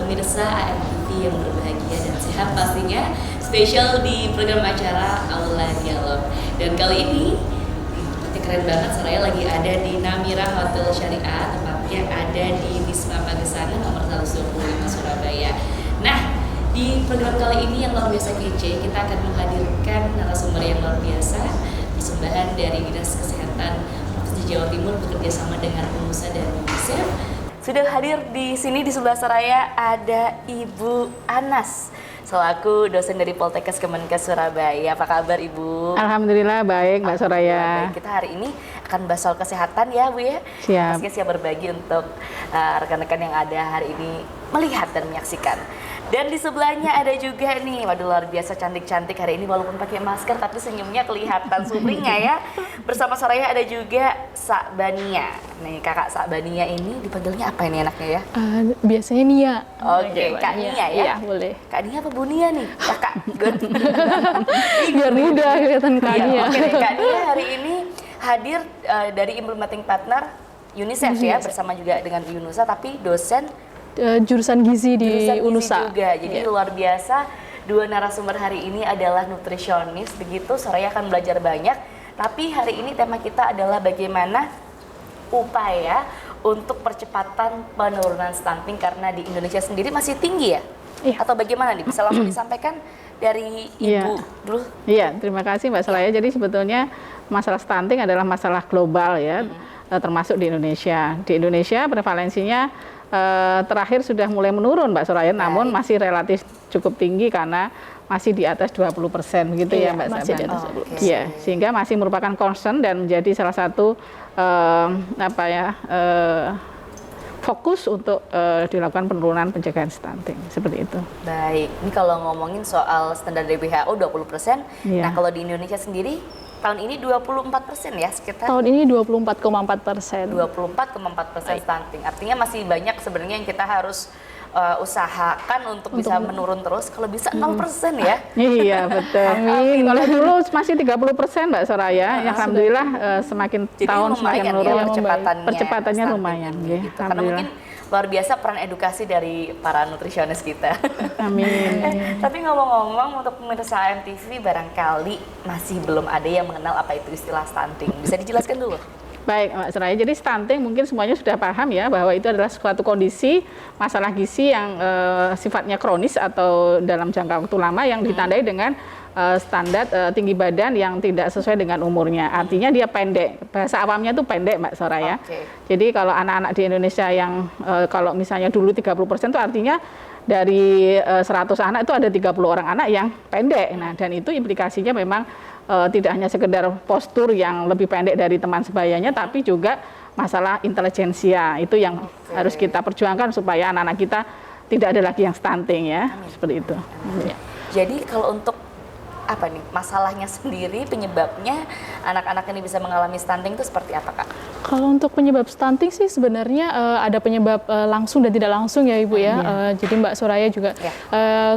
pemirsa AMTV yang berbahagia dan sehat pastinya, spesial di program acara Aula Dialog. Dan kali ini keren banget, saya lagi ada di Namira Hotel Syariah, tempatnya ada di Wisma Pagesana nomor 125 Surabaya. Nah, di program kali ini yang luar biasa kece, kita akan menghadirkan narasumber yang luar biasa, persembahan dari Dinas Kesehatan Provinsi Jawa Timur bekerja sama dengan UNUSA dan UNICEF. Sudah hadir di sini di sebelah saya ada Ibu Anas selaku dosen dari Poltekkes Kemenkes Surabaya. Apa kabar Ibu? Alhamdulillah baik Mbak Soraya. Baik. Kita hari ini akan bahas soal kesehatan ya Bu ya. Siap. Pastinya siap berbagi untuk rekan-rekan yang ada hari ini melihat dan menyaksikan. Dan di sebelahnya ada juga nih, waduh luar biasa cantik-cantik hari ini walaupun pakai masker tapi senyumnya kelihatan sumringah ya. Bersama Soraya ada juga Sakbania. Nih Kakak Sakbania ini dipanggilnya apa ini enaknya ya? Biasanya Nia. Oke, Kak Nia ya? Iya boleh. Kak Nia apa Bu Nia nih? Kakak, good. Biar mudah kelihatan Kak Iya, Nia. oke deh, Kak Nia hari ini hadir dari Implementing Partner UNICEF ya, bersama juga dengan UNUSA, tapi dosen Jurusan gizi di UNUSA juga. Jadi luar biasa, dua narasumber hari ini adalah nutrisionis, begitu Soraya akan belajar banyak. Tapi hari ini tema kita adalah bagaimana upaya untuk percepatan penurunan stunting karena di Indonesia sendiri masih tinggi ya? Iya. Atau bagaimana nih? Bisa langsung disampaikan dari Ibu dulu. Iya, terima kasih Mbak Soraya. Jadi sebetulnya masalah stunting adalah masalah global ya, termasuk di Indonesia. Di Indonesia prevalensinya terakhir sudah mulai menurun Mbak Soraya, namun masih relatif cukup tinggi karena masih di atas 20% begitu ya Mbak masih di Saban. atas 20%. Iya, sehingga masih merupakan concern dan menjadi salah satu fokus untuk dilakukan penurunan pencegahan stunting seperti itu. Baik, ini kalau ngomongin soal standar dari WHO 20%, Iya. nah kalau di Indonesia sendiri tahun ini 24% ya sekitar? Tahun ini 24,4%. 24,4% stunting. Artinya masih banyak sebenarnya yang kita harus usahakan untuk bisa menurun terus. Kalau bisa 0% ya. Iya betul. Amin. Kalau dulu masih 30% Mbak Soraya, ya alhamdulillah semakin Jadi tahun semakin lumayan menurun. ya Percepatannya stunting lumayan. ini, Ya, gitu. Karena mungkin luar biasa peran edukasi dari para nutrisionis kita. Amin. Tapi ngomong-ngomong untuk pemirsa AMTV barangkali masih belum ada yang mengenal apa itu istilah stunting. Bisa dijelaskan dulu? Baik Mbak Soraya, jadi stunting mungkin semuanya sudah paham ya bahwa itu adalah suatu kondisi masalah gizi yang sifatnya kronis atau dalam jangka waktu lama yang ditandai dengan standar tinggi badan yang tidak sesuai dengan umurnya. Artinya dia pendek, bahasa awamnya itu pendek Mbak Soraya. Jadi kalau anak-anak di Indonesia yang kalau misalnya dulu 30% itu artinya dari 100 anak itu ada 30 orang anak yang pendek. Nah, dan itu implikasinya memang tidak hanya sekedar postur yang lebih pendek dari teman sebayanya, tapi juga masalah intelijensia. Itu yang harus kita perjuangkan supaya anak-anak kita tidak ada lagi yang stunting ya. Seperti itu. Jadi kalau untuk apa nih masalahnya sendiri, penyebabnya anak-anak ini bisa mengalami stunting itu seperti apa Kak? Kalau untuk penyebab stunting sih sebenarnya ada penyebab langsung dan tidak langsung ya Ibu ya. Jadi Mbak Soraya juga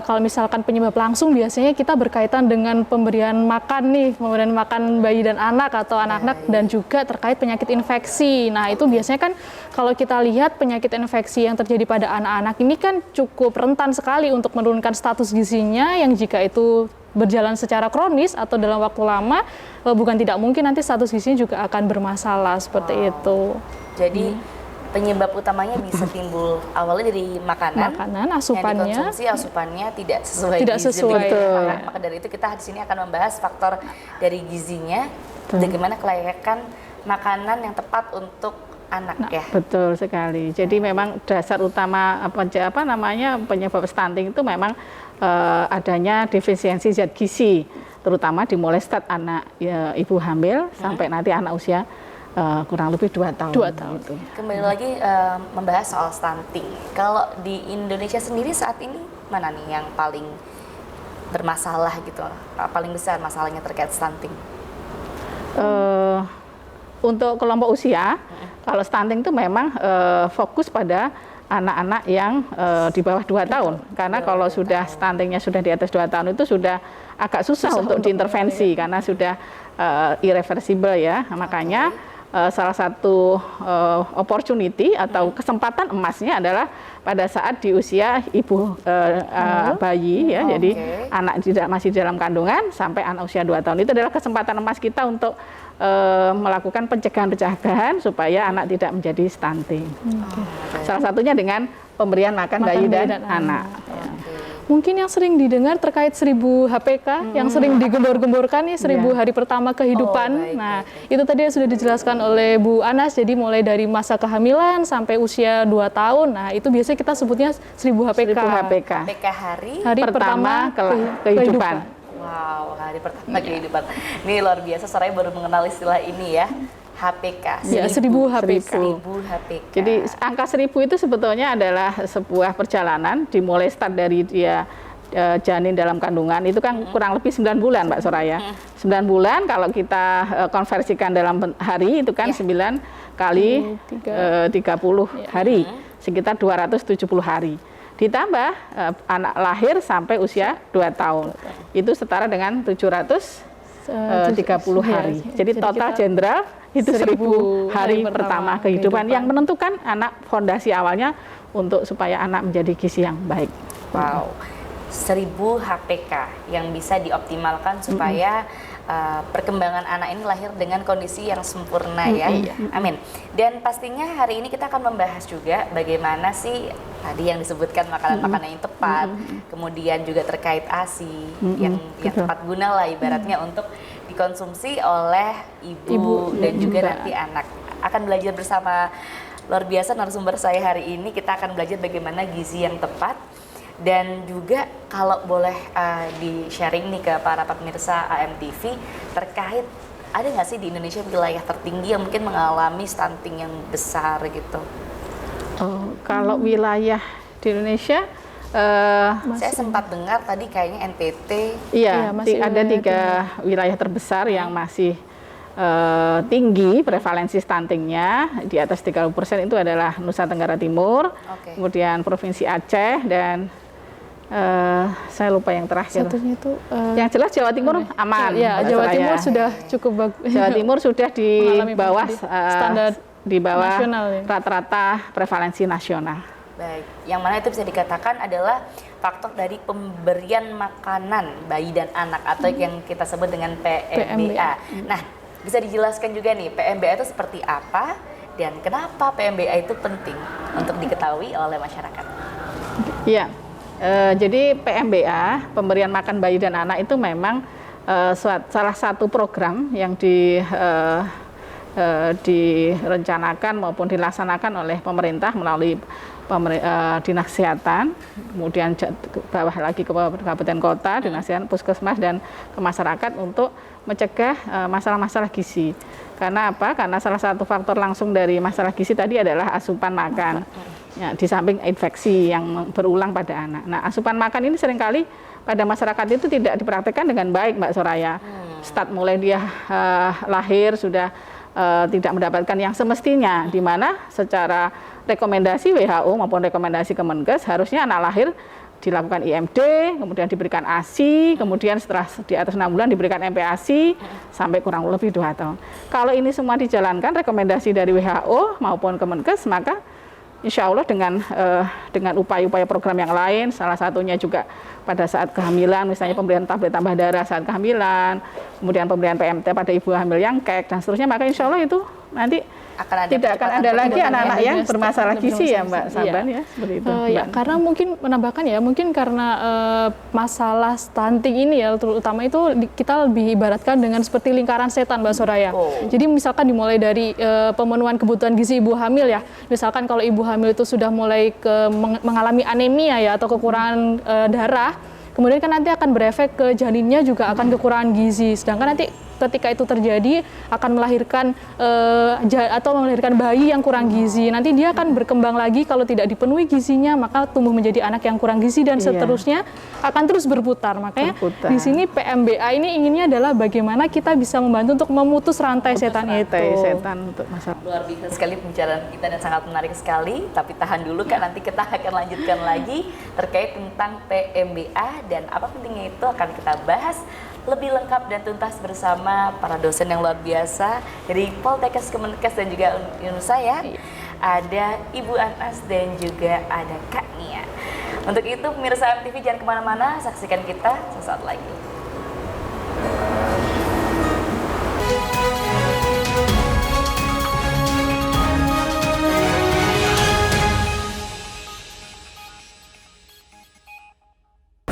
kalau misalkan penyebab langsung biasanya kita berkaitan dengan pemberian makan nih, pemberian makan bayi dan anak atau anak-anak dan juga terkait penyakit infeksi. Nah itu biasanya kan kalau kita lihat penyakit infeksi yang terjadi pada anak-anak ini kan cukup rentan sekali untuk menurunkan status gizinya yang jika itu berjalan secara kronis atau dalam waktu lama, bukan tidak mungkin nanti status gizinya juga akan bermasalah seperti itu. Jadi penyebab utamanya bisa timbul awalnya dari makanan asupannya, yang dikonsumsi, asupannya tidak sesuai tidak gizi. sesuai. Maka dari itu kita di sini akan membahas faktor dari gizinya, bagaimana kelayakan makanan yang tepat untuk anak ya. Betul sekali. Jadi memang dasar utama penyebab stunting itu memang adanya defisiensi zat gizi, terutama dimulai start anak ibu hamil sampai nanti anak usia kurang lebih 2 tahun. 2 tahun. Gitu. Kembali lagi membahas soal stunting. Kalau di Indonesia sendiri saat ini mana nih yang paling bermasalah gitu, paling besar masalahnya terkait stunting? Untuk kelompok usia, kalau stunting itu memang fokus pada anak-anak yang di bawah 2 tahun. Karena kalau sudah stuntingnya sudah di atas 2 tahun itu sudah agak susah untuk diintervensi karena sudah irreversible ya. Makanya salah satu opportunity atau kesempatan emasnya adalah pada saat di usia ibu bayi ya, jadi anak masih dalam kandungan sampai anak usia 2 tahun. Itu adalah kesempatan emas kita untuk melakukan pencegahan supaya anak tidak menjadi stunting. Salah satunya dengan pemberian makan bayi dan anak. Mungkin yang sering didengar terkait 1000 HPK yang sering digembor-gemborkan nih 1000 hari pertama kehidupan. Itu tadi sudah dijelaskan oleh Bu Anas, jadi mulai dari masa kehamilan sampai usia 2 tahun. Nah, itu biasanya kita sebutnya 1000 HPK. 1000 HPK. HPK hari pertama kehidupan. Wow, hari pertama kehidupan. Ini luar biasa, saya baru mengenal istilah ini ya. HPK. 1000 HPK. 1000 HPK. Jadi angka 1000 itu sebetulnya adalah sebuah perjalanan dimulai start dari dia janin dalam kandungan itu kan kurang lebih 9 bulan Mbak Soraya. 9 bulan kalau kita konversikan dalam hari itu kan 9 kali 30 hari, sekitar 270 hari. Ditambah anak lahir sampai usia 2 tahun. Itu setara dengan 730 hari. Jadi total jenderal itu 1000 hari pertama kehidupan yang menentukan anak fondasi awalnya untuk supaya anak menjadi gizi yang baik. Wow, 1000 HPK yang bisa dioptimalkan supaya perkembangan anak ini lahir dengan kondisi yang sempurna ya. Amin. Dan pastinya hari ini kita akan membahas juga bagaimana sih tadi yang disebutkan makanan-makanan yang tepat, kemudian juga terkait ASI yang tepat guna lah ibaratnya untuk dikonsumsi oleh ibu dan juga nanti anak. Akan belajar bersama luar biasa narasumber saya hari ini. Kita akan belajar bagaimana gizi yang tepat. Dan juga kalau boleh di-sharing nih ke para pemirsa AMTV terkait ada nggak sih di Indonesia wilayah tertinggi yang mungkin mengalami stunting yang besar gitu? Kalau wilayah di Indonesia, saya sempat dengar tadi kayaknya NTT. Iya, ada 3 wilayah terbesar yang masih tinggi prevalensi stuntingnya di atas 30% itu adalah Nusa Tenggara Timur, kemudian Provinsi Aceh dan saya lupa yang terakhir. Satunya itu yang jelas Jawa Timur aman. Ya, Jawa Timur sudah cukup bagus. Jawa Timur sudah di bawah standar di bawah nasional, rata-rata prevalensi nasional. Baik, yang mana itu bisa dikatakan adalah faktor dari pemberian makanan bayi dan anak atau yang kita sebut dengan PMBA. Nah, bisa dijelaskan juga nih PMBA itu seperti apa dan kenapa PMBA itu penting untuk diketahui oleh masyarakat? Iya. Jadi PMBA, pemberian makan bayi dan anak itu memang salah satu program yang direncanakan maupun dilaksanakan oleh pemerintah melalui Dinas Kesehatan, kemudian bawah lagi ke kabupaten kota, Dinas Kesehatan, Puskesmas dan ke masyarakat untuk mencegah masalah-masalah gizi. Karena apa? Karena salah satu faktor langsung dari masalah gizi tadi adalah asupan makan. Ya, di samping infeksi yang berulang pada anak. Nah, asupan makan ini seringkali pada masyarakat itu tidak dipraktekkan dengan baik, Mbak Soraya. Start mulai dia lahir sudah tidak mendapatkan yang semestinya, di mana secara rekomendasi WHO maupun rekomendasi Kemenkes harusnya anak lahir dilakukan IMD, kemudian diberikan ASI, kemudian setelah di atas 6 bulan diberikan MPASI sampai kurang lebih 2 tahun. Kalau ini semua dijalankan rekomendasi dari WHO maupun Kemenkes, maka insya Allah dengan upaya-upaya program yang lain, salah satunya juga pada saat kehamilan, misalnya pemberian tablet tambah darah saat kehamilan, kemudian pemberian PMT pada ibu hamil yang kek dan seterusnya, maka insya Allah itu nanti tidak akan ada lagi anak-anak yang bermasalah gizi ya Mbak Saban ya, seperti itu. Ya, karena mungkin menambahkan ya, mungkin karena masalah stunting ini ya, terutama itu kita lebih ibaratkan dengan seperti lingkaran setan Mbak Soraya. Jadi misalkan dimulai dari pemenuhan kebutuhan gizi ibu hamil ya, misalkan kalau ibu hamil itu sudah mulai mengalami anemia ya atau kekurangan darah, kemudian kan nanti akan berefek ke janinnya juga akan kekurangan gizi, sedangkan nanti ketika itu terjadi akan melahirkan bayi yang kurang gizi. Nanti dia akan berkembang lagi kalau tidak dipenuhi gizinya, maka tumbuh menjadi anak yang kurang gizi dan seterusnya akan terus berputar. Makanya di sini PMBA ini inginnya adalah bagaimana kita bisa membantu untuk memutus rantai setan itu. Untuk masalah. Luar biasa sekali pembicaraan kita dan sangat menarik sekali. Tapi tahan dulu kan, nanti kita akan lanjutkan lagi terkait tentang PMBA dan apa pentingnya itu akan kita bahas lebih lengkap dan tuntas bersama para dosen yang luar biasa dari Poltekkes, Kemenkes dan juga Unsa ya. Ada Ibu Anas dan juga ada Kak Nia. Untuk itu pemirsa MTV jangan kemana-mana, saksikan kita sesaat lagi.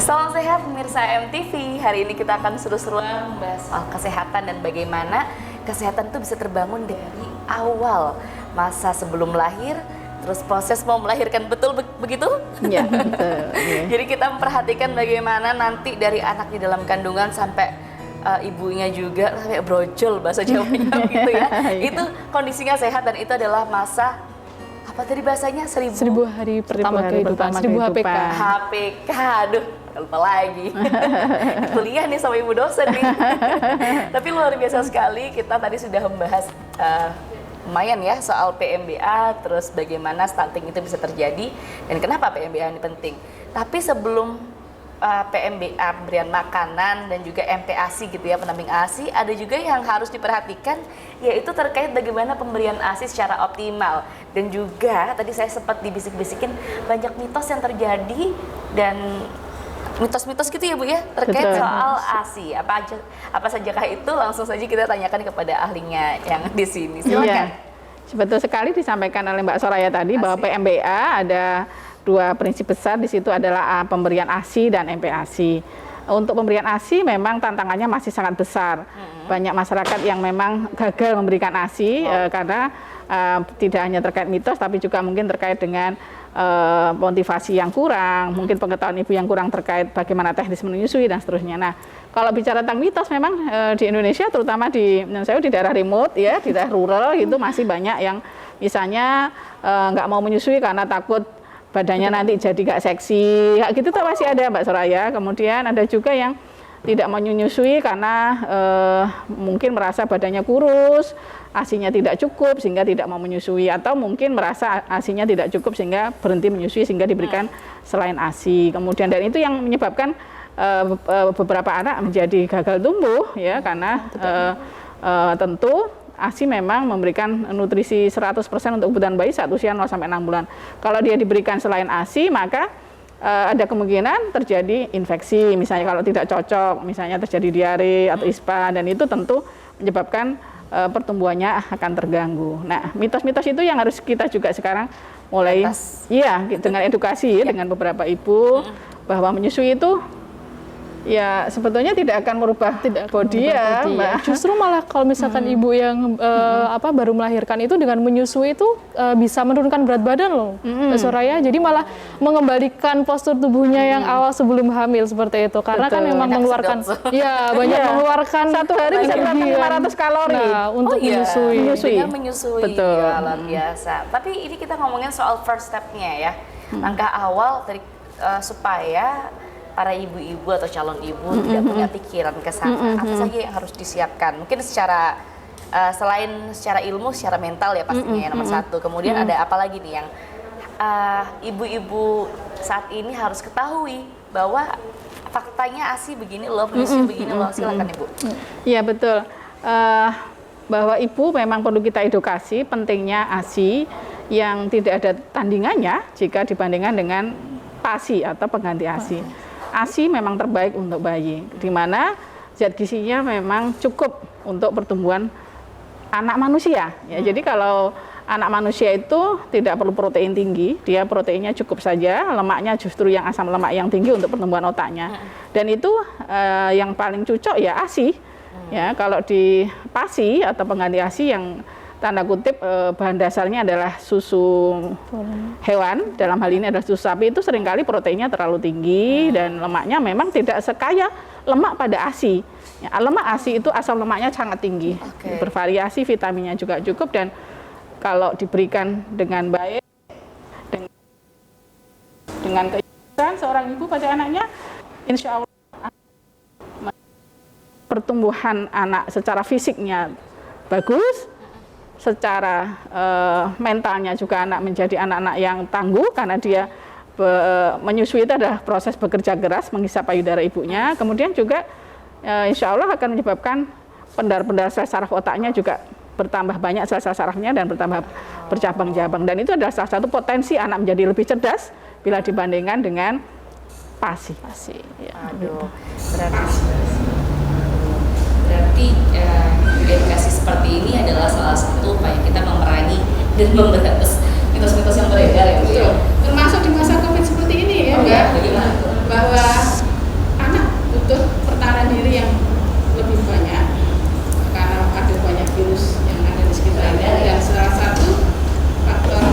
Salam sehat pemirsa MTV. Hari ini kita akan seru-seruan membahas soal kesehatan dan bagaimana kesehatan itu bisa terbangun dari awal masa sebelum lahir, terus proses mau melahirkan, betul begitu? Iya, betul. Jadi kita memperhatikan bagaimana nanti dari anak di dalam kandungan sampai ibunya juga sampai brojol bahasa Jawanya gitu ya. Itu kondisinya sehat dan itu adalah masa apa tadi bahasanya 1000 hari pertama kehidupan, 1000 HPK. HPK, aduh lupa lagi. Kuliah nih sama ibu dosen nih. Tapi luar biasa sekali, kita tadi sudah membahas lumayan ya soal PMBA, terus bagaimana stunting itu bisa terjadi dan kenapa PMBA ini penting. Tapi sebelum PMBA, pemberian makanan dan juga MPASI gitu ya, pendamping ASI, ada juga yang harus diperhatikan, yaitu terkait bagaimana pemberian ASI secara optimal. Dan juga tadi saya sempat dibisik-bisikin banyak mitos yang terjadi dan mitos-mitos gitu ya Bu ya terkait Betul. soal ASI. Apa sajakah itu? Langsung saja kita tanyakan kepada ahlinya yang di sini. Silakan. Iya. Betul sekali disampaikan oleh Mbak Soraya tadi bahwa PMBA ada dua prinsip besar, di situ adalah pemberian ASI dan MPASI. Untuk pemberian ASI memang tantangannya masih sangat besar. Banyak masyarakat yang memang gagal memberikan ASI karena tidak hanya terkait mitos tapi juga mungkin terkait dengan motivasi yang kurang, mungkin pengetahuan ibu yang kurang terkait bagaimana teknis menyusui dan seterusnya. Nah, kalau bicara tentang mitos memang di Indonesia terutama di daerah remote ya, di daerah rural itu masih banyak yang misalnya nggak mau menyusui karena takut badannya nanti jadi gak seksi, ya, gitu tuh masih ada Mbak Soraya. Kemudian ada juga yang tidak mau menyusui karena mungkin merasa badannya kurus, ASI-nya tidak cukup sehingga tidak mau menyusui, atau mungkin merasa ASI-nya tidak cukup sehingga berhenti menyusui sehingga diberikan selain ASI. Kemudian dan itu yang menyebabkan beberapa anak menjadi gagal tumbuh ya, karena tentu ASI memang memberikan nutrisi 100% untuk kebutuhan bayi saat usia 0 sampai 6 bulan. Kalau dia diberikan selain ASI, maka ada kemungkinan terjadi infeksi, misalnya kalau tidak cocok, misalnya terjadi diare atau ISPA, dan itu tentu menyebabkan pertumbuhannya akan terganggu. Nah, mitos-mitos itu yang harus kita juga sekarang mulai dengan edukasi ya, dengan beberapa ibu bahwa menyusui itu ya sebetulnya tidak akan merubah body ya, Mbak. Justru malah kalau misalkan ibu yang baru melahirkan itu dengan menyusui itu bisa menurunkan berat badan loh, Mbak Soraya. Jadi malah mengembalikan postur tubuhnya yang awal sebelum hamil seperti itu. Karena kan memang mengeluarkan, banyak mengeluarkan satu hari bisa 500 kalori untuk menyusui. Dengan menyusui. Betul. Ya, luar biasa. Tapi ini kita ngomongin soal first step-nya ya, langkah awal dari supaya para ibu-ibu atau calon ibu tidak punya pikiran ke sana. Apa saja yang harus disiapkan? Mungkin secara selain secara ilmu, secara mental ya pastinya yang nomor satu. Kemudian ada apa lagi nih yang ibu-ibu saat ini harus ketahui bahwa faktanya ASI begini loh, menyusui begini loh. Silakan Ibu. Iya betul. Bahwa ibu memang perlu kita edukasi pentingnya ASI yang tidak ada tandingannya jika dibandingkan dengan PASI atau pengganti ASI. ASI memang terbaik untuk bayi, di mana zat gizinya memang cukup untuk pertumbuhan anak manusia. Ya, jadi kalau anak manusia itu tidak perlu protein tinggi, dia proteinnya cukup saja, lemaknya justru yang asam lemak yang tinggi untuk pertumbuhan otaknya. Dan itu yang paling cocok ya ASI. Ya, kalau di PASI atau pengganti ASI yang tanda kutip bahan dasarnya adalah susu hewan, dalam hal ini adalah susu sapi, itu seringkali proteinnya terlalu tinggi dan lemaknya memang tidak sekaya lemak pada ASI. Ya, lemak ASI itu asam lemaknya sangat tinggi, bervariasi, vitaminnya juga cukup, dan kalau diberikan dengan baik, dengan keikhlasan seorang ibu pada anaknya, insya Allah pertumbuhan anak secara fisiknya bagus, secara mentalnya juga anak menjadi anak-anak yang tangguh karena dia menyusui itu adalah proses bekerja keras menghisap payudara ibunya. Kemudian juga insya Allah akan menyebabkan pendar-pendar sel saraf otaknya juga bertambah banyak sel sarafnya dan bertambah bercabang-cabang. Dan itu adalah salah satu potensi anak menjadi lebih cerdas bila dibandingkan dengan PASI. Ya. Aduh, berarti edukasi seperti ini adalah salah satu upaya kita memerangi dan memberantas mitos-mitos yang beredar ya Bu ya. Termasuk di masa COVID seperti ini ya, Bagaimana? bahwa anak butuh pertahanan diri yang lebih banyak karena ada banyak virus yang ada di sekitarnya, dan salah satu faktor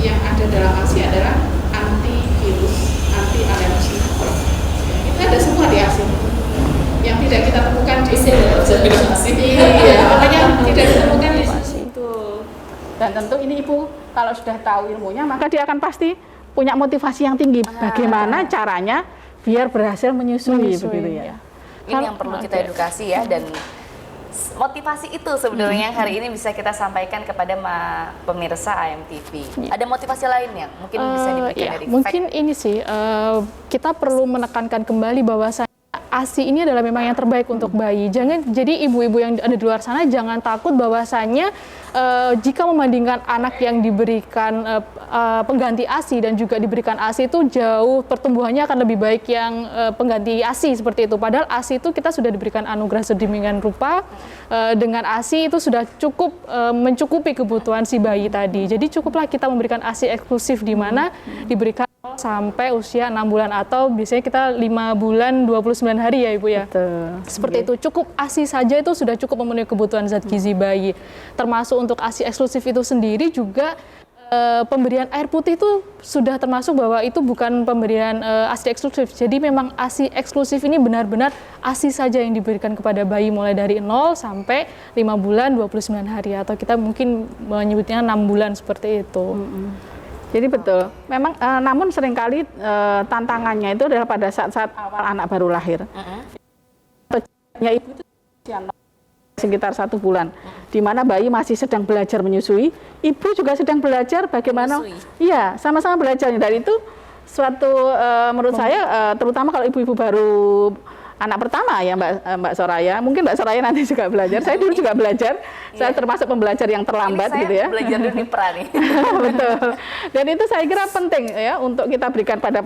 yang ada dalam ASI adalah antivirus, anti alergi. Itu ada semua di ASI yang tidak kita temukan di sini. Iya, makanya tidak ditemukan di situ. Dan tentu ini Ibu kalau sudah tahu ilmunya maka dia akan pasti punya motivasi yang tinggi. Bagaimana caranya biar berhasil menyusui begitu ya. Ini yang perlu kita edukasi ya, dan motivasi itu sebenarnya yang hari ini bisa kita sampaikan kepada pemirsa AMTV. Ada motivasi lain yang mungkin bisa diberikan dari mungkin ini sih kita perlu menekankan kembali bahwa ASI ini adalah memang yang terbaik untuk bayi. Jadi ibu-ibu yang ada di luar sana jangan takut bahwasanya jika membandingkan anak yang diberikan pengganti ASI dan juga diberikan ASI itu jauh pertumbuhannya akan lebih baik yang pengganti ASI seperti itu. Padahal ASI itu kita sudah diberikan anugerah sedemikian rupa, dengan ASI itu sudah cukup mencukupi kebutuhan si bayi tadi. Jadi cukuplah kita memberikan ASI eksklusif di mana diberikan sampai usia 6 bulan atau biasanya kita 5 bulan 29 hari ya Ibu ya. Betul. Seperti itu, cukup ASI saja itu sudah cukup memenuhi kebutuhan zat gizi bayi. Termasuk untuk ASI eksklusif itu sendiri juga pemberian air putih itu sudah termasuk bahwa itu bukan pemberian ASI eksklusif. Jadi memang ASI eksklusif ini benar-benar ASI saja yang diberikan kepada bayi mulai dari 0 sampai 5 bulan 29 hari atau kita mungkin menyebutnya 6 bulan seperti itu. Jadi betul, memang namun seringkali tantangannya itu adalah pada saat-saat awal anak baru lahir. Ya ibu itu sekitar 1 bulan, di mana bayi masih sedang belajar menyusui, ibu juga sedang belajar bagaimana, iya sama-sama belajar. Dan itu suatu menurut saya, terutama kalau ibu-ibu baru anak pertama ya Mbak Soraya, mungkin Mbak Soraya nanti juga belajar. Saya dulu juga belajar, saya termasuk pembelajar yang terlambat ini gitu ya. Belajar dulu di pra nih. Betul. Dan itu saya kira penting ya untuk kita berikan pada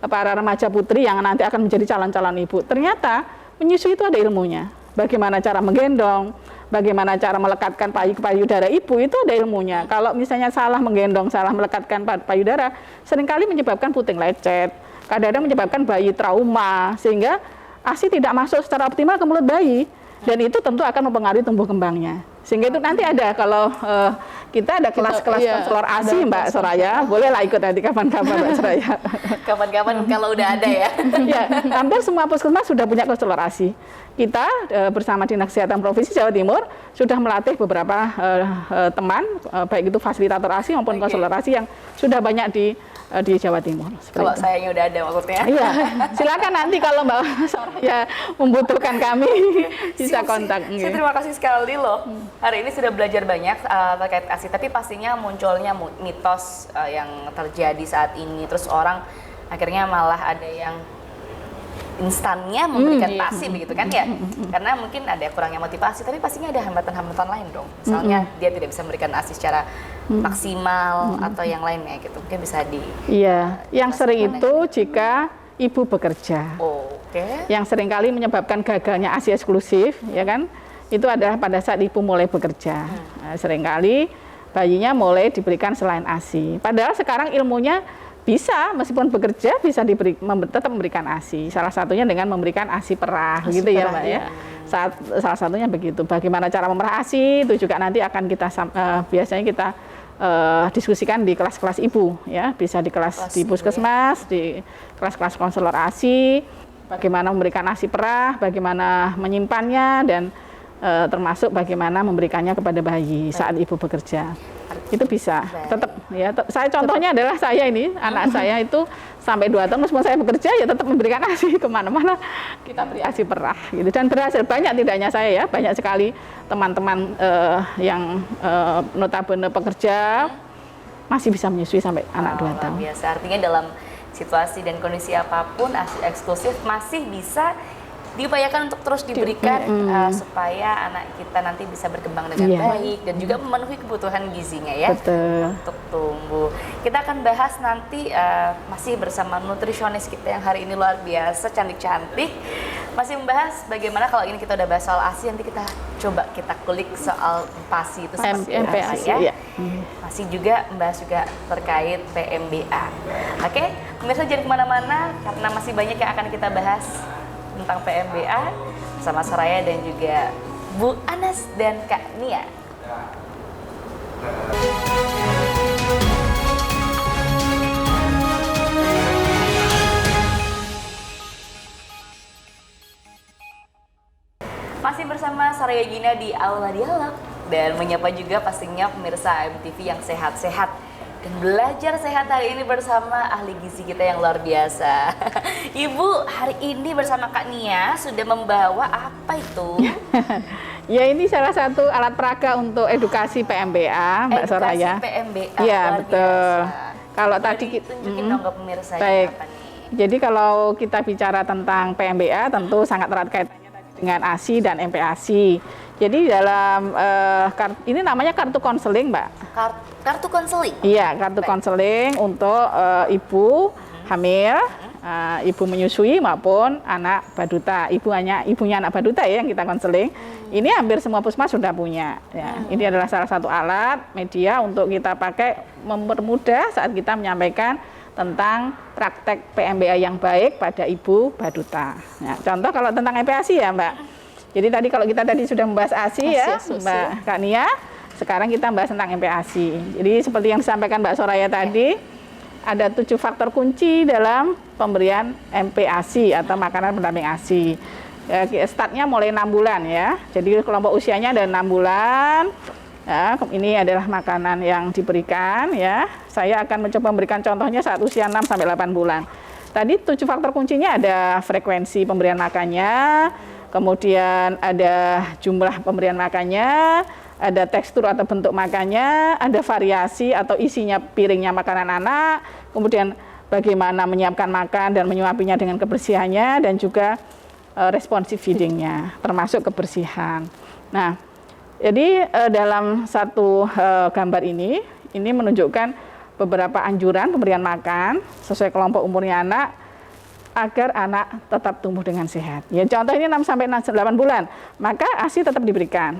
para remaja putri yang nanti akan menjadi calon-calon ibu. Ternyata menyusui itu ada ilmunya. Bagaimana cara menggendong, bagaimana cara melekatkan payudara ibu itu ada ilmunya. Kalau misalnya salah menggendong, salah melekatkan payudara, seringkali menyebabkan puting lecet. Kadang-kadang menyebabkan bayi trauma sehingga ASI tidak masuk secara optimal ke mulut bayi, dan itu tentu akan mempengaruhi tumbuh kembangnya. Sehingga itu nanti ada kalau kita ada kelas-kelas konselor ASI Mbak Soraya, bolehlah ikut nanti kapan-kapan Mbak Soraya. Kapan-kapan kalau udah ada ya. Ya, hampir semua puskesmas sudah punya konselor ASI. Kita bersama Dinas Kesehatan Provinsi Jawa Timur sudah melatih beberapa teman, baik itu fasilitator ASI maupun konselor ASI yang sudah banyak di Jawa Timur. Kalau sayanya udah ada maksudnya. Iya, silakan nanti kalau Mbak Soraya membutuhkan kami bisa kontak. Saya terima kasih sekali loh. Hari ini sudah belajar banyak terkait ASI, tapi pastinya munculnya mitos yang terjadi saat ini. Terus orang akhirnya malah ada yang instannya memberikan PASI begitu kan ya, karena mungkin ada kurangnya motivasi, tapi pastinya ada hambatan-hambatan lain dong. Misalnya dia tidak bisa memberikan ASI secara maksimal atau yang lainnya gitu, mungkin bisa di. Iya, yang sering itu jika ibu bekerja. Yang seringkali menyebabkan gagalnya ASI eksklusif, ya kan? Itu adalah pada saat ibu mulai bekerja. Nah, seringkali bayinya mulai diberikan selain ASI. Padahal sekarang ilmunya bisa, meskipun bekerja bisa tetap memberikan ASI. Salah satunya dengan memberikan ASI perah, gitu ya Mbak ya. Salah satunya begitu. Bagaimana cara memerah ASI itu juga nanti akan kita biasanya kita diskusikan di kelas-kelas ibu, ya. Bisa di kelas di puskesmas, di kelas-kelas konselor ASI. Bagaimana memberikan ASI perah, bagaimana menyimpannya, dan termasuk bagaimana memberikannya kepada bayi saat ibu bekerja. Itu bisa tetap ya. Saya contohnya adalah saya ini, anak saya itu sampai 2 tahun meskipun saya bekerja ya tetap memberikan ASI kemana-mana, kita beri ASI perah gitu, dan berhasil. Banyak, tidak hanya saya ya, banyak sekali teman-teman yang notabene pekerja masih bisa menyusui sampai anak 2 tahun. Biasa, artinya dalam situasi dan kondisi apapun ASI eksklusif masih bisa diupayakan untuk terus diberikan supaya anak kita nanti bisa berkembang dengan baik dan juga memenuhi kebutuhan gizinya ya. Betul. Untuk tumbuh. Kita akan bahas nanti masih bersama nutrisionis kita yang hari ini luar biasa cantik-cantik. Masih membahas bagaimana kalau ini kita udah bahas soal ASI, nanti kita coba kita kulik soal MPASI itu seperti apa ya. Masih juga membahas juga terkait PMBA. Oke, pemirsa jangan kemana-mana karena masih banyak yang akan kita bahas tentang PMBA bersama Soraya dan juga Bu Anas dan Kak Nia. Masih bersama Soraya Gina di Aula Dialog dan menyapa juga pastinya pemirsa MTV yang sehat-sehat dan belajar sehat hari ini bersama ahli gizi kita yang luar biasa. Ibu, hari ini bersama Kak Nia sudah membawa apa itu? Ya, ini salah satu alat peraga untuk edukasi PMBA, Mbak Soraya. Edukasi PMBA. Iya, betul. Kalau tadi tunjukin dong ke pemirsa baik. apa nih? Jadi kalau kita bicara tentang PMBA tentu sangat erat kaitannya dengan ASI dan MPASI. Jadi dalam ini namanya kartu konseling, Mbak. Kartu konseling? Iya, kartu konseling untuk ibu hamil, ibu menyusui maupun anak baduta. Ibunya anak baduta ya yang kita konseling. Ini hampir semua puskesmas sudah punya. Ya, ini adalah salah satu alat media untuk kita pakai mempermudah saat kita menyampaikan tentang praktek PMBA yang baik pada ibu baduta. Nah, contoh kalau tentang MPASI ya, Mbak. Jadi tadi kalau kita sudah membahas ASI ya, Mbak Kak Nia, sekarang kita membahas tentang MPASI. Jadi seperti yang disampaikan Mbak Soraya tadi, ada 7 faktor kunci dalam pemberian MPASI atau makanan pendamping ASI. Startnya mulai 6 bulan ya, jadi kelompok usianya ada 6 bulan. Ya, ini adalah makanan yang diberikan ya. Saya akan mencoba memberikan contohnya saat usia 6 sampai 8 bulan. Tadi 7 faktor kuncinya ada frekuensi pemberian makannya, kemudian ada jumlah pemberian makannya, ada tekstur atau bentuk makannya, ada variasi atau isinya piringnya makanan anak, kemudian bagaimana menyiapkan makan dan menyuapinya dengan kebersihannya, dan juga responsive feedingnya, termasuk kebersihan. Nah, jadi dalam satu gambar ini menunjukkan beberapa anjuran pemberian makan sesuai kelompok umurnya anak, agar anak tetap tumbuh dengan sehat. Ya, contoh ini 6 sampai 8 bulan, maka ASI tetap diberikan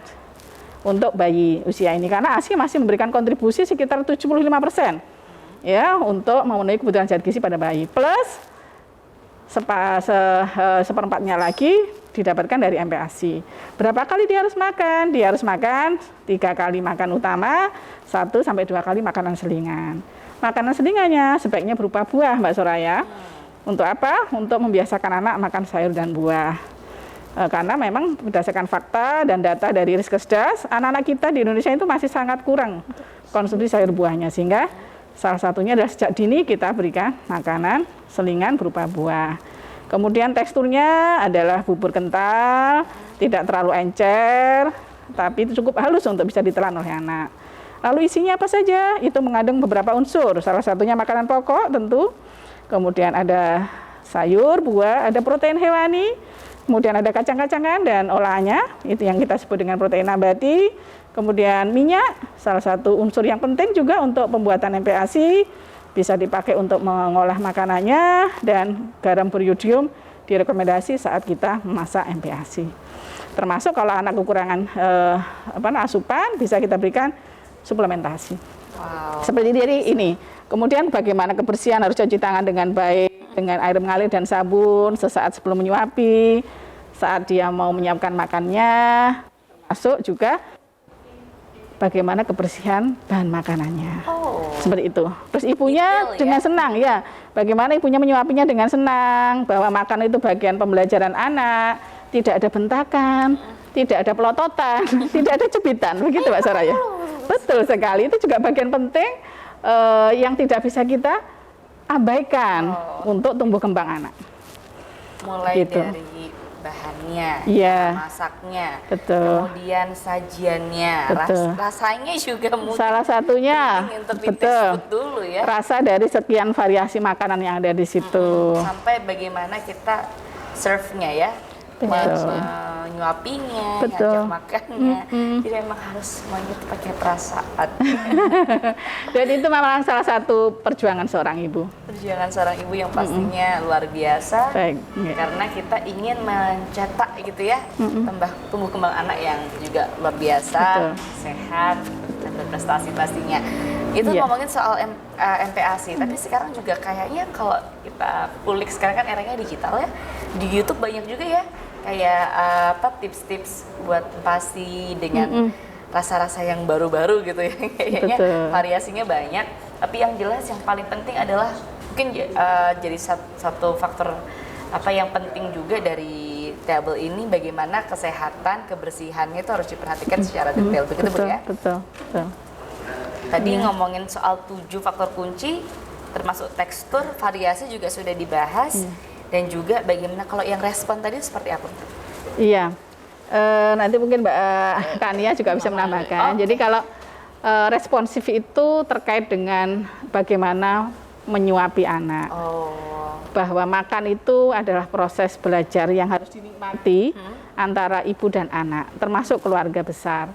untuk bayi usia ini karena ASI masih memberikan kontribusi sekitar 75% ya untuk memenuhi kebutuhan zat gizi pada bayi. Plus seperempatnya lagi didapatkan dari MPASI. Berapa kali dia harus makan? Dia harus makan 3 kali makan utama, 1 sampai 2 kali makanan selingan. Makanan selingannya sebaiknya berupa buah, Mbak Soraya. Untuk apa? Untuk membiasakan anak makan sayur dan buah. Karena memang berdasarkan fakta dan data dari Riskesdas, anak-anak kita di Indonesia itu masih sangat kurang konsumsi sayur buahnya, sehingga salah satunya adalah sejak dini kita berikan makanan selingan berupa buah. Kemudian teksturnya adalah bubur kental, tidak terlalu encer, tapi itu cukup halus untuk bisa ditelan oleh anak. Lalu isinya apa saja? Itu mengandung beberapa unsur, salah satunya makanan pokok tentu, kemudian ada sayur, buah, ada protein hewani, kemudian ada kacang-kacangan dan olahannya, itu yang kita sebut dengan protein nabati. Kemudian minyak, salah satu unsur yang penting juga untuk pembuatan MPASI, bisa dipakai untuk mengolah makanannya, dan garam beriodium direkomendasi saat kita memasak MPASI. Termasuk kalau anak kekurangan asupan, bisa kita berikan suplementasi. Wow. Seperti ini. Kemudian bagaimana kebersihan, harus cuci tangan dengan baik, dengan air mengalir dan sabun sesaat sebelum menyuapi, saat dia mau menyiapkan makannya, termasuk juga bagaimana kebersihan bahan makanannya. Seperti itu. Terus ibunya dengan senang ya, bagaimana ibunya menyuapinya dengan senang, bahwa makan itu bagian pembelajaran anak, tidak ada bentakan, tidak ada pelototan, tidak ada jepitan, begitu Mbak Soraya. Betul sekali, itu juga bagian penting yang tidak bisa kita abaikan untuk tumbuh kembang anak. Mulai gitu. dari bahannya, masaknya, betul. Kemudian sajiannya, rasanya juga mungkin salah satunya, betul. Dulu ya. Rasa dari sekian variasi makanan yang ada di situ. Sampai bagaimana kita serve-nya ya. menyuapinya, Betul. ngajak makannya. Jadi memang harus semuanya itu pakai perasaan. Dan itu memang salah satu perjuangan seorang ibu. Perjuangan seorang ibu yang pastinya luar biasa. Baik, ya. Karena kita ingin mencetak gitu ya, tumbuh kembang anak yang juga luar biasa, Betul. sehat dan berprestasi pastinya. Itu Iya. ngomongin soal MPASI, tapi sekarang juga kayaknya kalau kita kulik sekarang kan eranya digital ya. Di YouTube banyak juga ya kayak tips-tips buat MPASI dengan rasa-rasa yang baru-baru gitu ya. Kayaknya Betul. variasinya banyak, tapi yang jelas yang paling penting adalah mungkin jadi satu faktor apa yang penting juga dari table ini, bagaimana kesehatan, kebersihannya itu harus diperhatikan secara detail, begitu Bu Betul, ya? betul, betul. Tadi ngomongin soal 7 faktor kunci, termasuk tekstur, variasi juga sudah dibahas, dan juga bagaimana kalau yang respon tadi seperti apa? Iya, nanti mungkin Mbak Kania juga bisa menambahkan. Jadi kalau responsif itu terkait dengan bagaimana menyuapi anak. Bahwa makan itu adalah proses belajar yang harus dinikmati antara ibu dan anak, termasuk keluarga besar.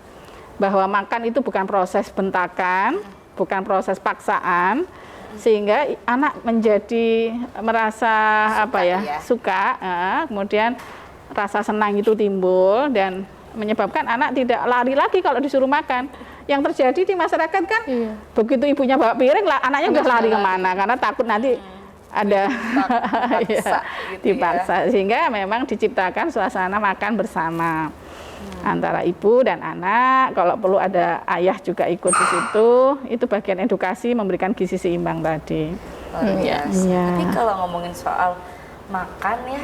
Bahwa makan itu bukan proses bentakan, bukan proses paksaan, sehingga anak menjadi merasa suka, kemudian rasa senang itu timbul dan menyebabkan anak tidak lari lagi kalau disuruh makan. Yang terjadi di masyarakat kan, begitu ibunya bawa piring, anaknya udah lari kemana karena takut nanti ada dipaksa, sehingga memang diciptakan suasana makan bersama antara ibu dan anak. Kalau perlu ada ayah juga ikut di situ, itu bagian edukasi memberikan gizi seimbang tadi. Luar biasa. Iya. Tapi kalau ngomongin soal makan ya,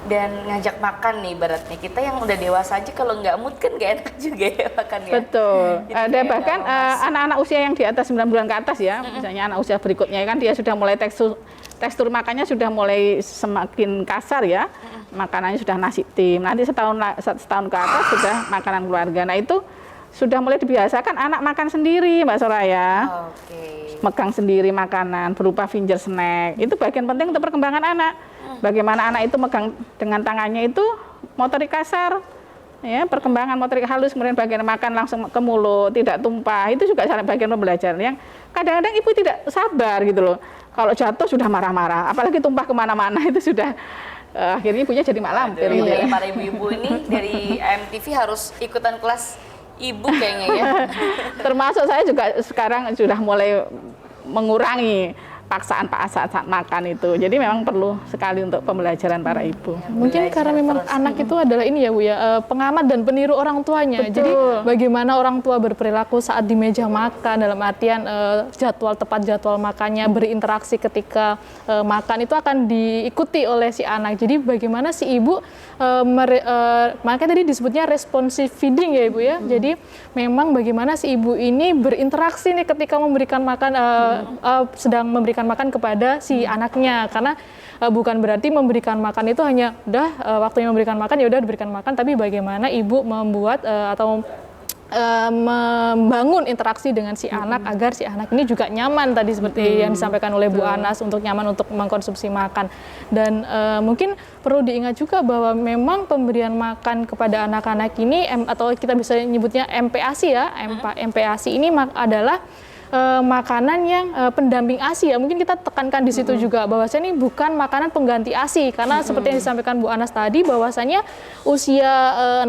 dan ngajak makan nih ibaratnya, kita yang udah dewasa aja kalau nggak mood kan nggak enak juga ya makan ya. Betul. Jadi Ada kayak bahkan nggak lemas. anak-anak usia yang di atas 9 bulan ke atas ya, misalnya anak usia berikutnya kan dia sudah mulai tekstur makannya sudah mulai semakin kasar ya. Makanannya sudah nasi tim. Nanti setahun ke atas sudah makanan keluarga. Nah, itu sudah mulai dibiasakan anak makan sendiri, Mbak Soraya. Oke. Megang sendiri makanan berupa finger snack. Itu bagian penting untuk perkembangan anak. Bagaimana anak itu megang dengan tangannya itu motorik kasar, ya, perkembangan motorik halus, kemudian bagian makan langsung ke mulut, tidak tumpah. Itu juga salah bagian pembelajaran yang kadang-kadang ibu tidak sabar gitu loh. Kalau jatuh sudah marah-marah, apalagi tumpah kemana-mana itu sudah akhirnya ibunya jadi mak lampir. Gitu ya. Para ibu-ibu ini dari MTV harus ikutan kelas ibu kayaknya ya. Termasuk saya juga sekarang sudah mulai mengurangi paksaan saat makan itu. Jadi memang perlu sekali untuk pembelajaran para ibu. Mungkin karena memang anak itu adalah ini ya Bu ya, pengamat dan peniru orang tuanya. Betul. Jadi bagaimana orang tua berperilaku saat di meja makan, dalam artian tepat jadwal makannya, berinteraksi ketika makan itu akan diikuti oleh si anak. Jadi bagaimana si ibu, makanya tadi disebutnya responsive feeding ya Ibu ya. Jadi memang bagaimana si ibu ini berinteraksi nih ketika memberikan makan, sedang memberikan makan kepada si anaknya, karena bukan berarti memberikan makan itu hanya waktunya memberikan makan ya udah diberikan makan, tapi bagaimana ibu membuat atau membangun interaksi dengan si anak agar si anak ini juga nyaman tadi seperti yang disampaikan oleh Bu Anas, untuk nyaman untuk mengkonsumsi makan. Dan mungkin perlu diingat juga bahwa memang pemberian makan kepada anak-anak ini atau kita bisa nyebutnya MPASI ya, MPASI ini adalah makanan yang pendamping ASI ya. Mungkin kita tekankan di situ juga bahwasanya ini bukan makanan pengganti ASI, karena seperti yang disampaikan Bu Anas tadi bahwasanya usia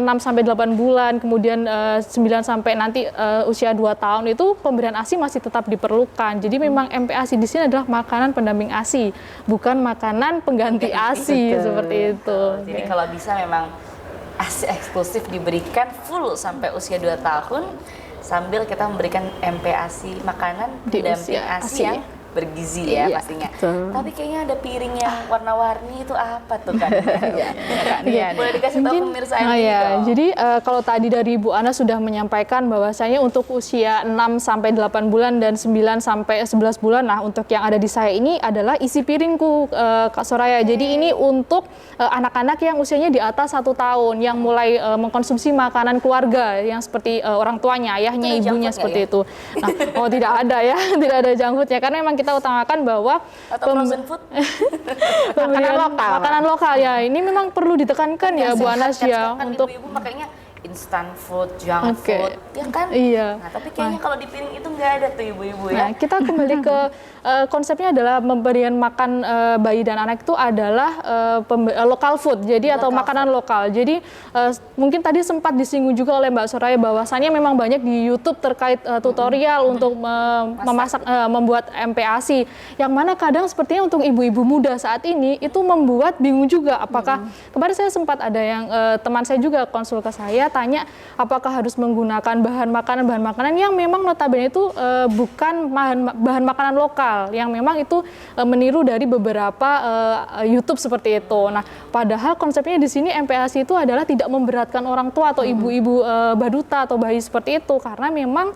6 sampai 8 bulan, kemudian 9 sampai nanti usia 2 tahun itu pemberian ASI masih tetap diperlukan. Jadi memang MPASI di sini adalah makanan pendamping ASI, bukan makanan pengganti ASI seperti itu. Jadi kalau bisa memang ASI eksklusif diberikan full sampai usia 2 tahun. Sambil kita memberikan MPASI, makanan pendamping ASI yang bergizi ya pastinya. Betul. Tapi kayaknya ada piring yang warna-warni itu apa tuh kan? Boleh dikasih tahu pemirsa ini dong. Jadi kalau tadi dari Bu Ana sudah menyampaikan bahwasanya untuk usia 6 sampai 8 bulan dan 9 sampai 11 bulan, nah untuk yang ada di saya ini adalah isi piringku Kak Soraya. Jadi ini untuk anak-anak yang usianya di atas 1 tahun yang mulai mengkonsumsi makanan keluarga yang seperti orang tuanya, ayahnya, ibunya seperti itu. Nah, tidak ada ya, tidak ada junk foodnya, karena memang kita utamakan bahwa Atau frozen food? makanan lokal ya ini memang perlu ditekankan ya Bu Anas ya kan untuk ibu-ibu makanya instant food, junk food, ya kan? Iya. Nah, tapi kayaknya kalau di piring itu nggak ada tuh ibu-ibu ya. Nah, kita kembali ke konsepnya adalah pemberian makan bayi dan anak itu adalah local food, jadi atau makanan lokal. Jadi mungkin tadi sempat disinggung juga oleh Mbak Soraya bahwasannya memang banyak di YouTube terkait tutorial untuk memasak, membuat MPASI. Yang mana kadang sepertinya untuk ibu-ibu muda saat ini itu membuat bingung juga. Apakah kemarin saya sempat ada yang teman saya juga konsul ke saya tanya apakah harus menggunakan bahan makanan yang memang notabene itu bukan bahan makanan lokal yang memang itu meniru dari beberapa YouTube seperti itu. Nah, padahal konsepnya di sini MPASI itu adalah tidak memberatkan orang tua atau ibu-ibu baduta atau bayi seperti itu karena memang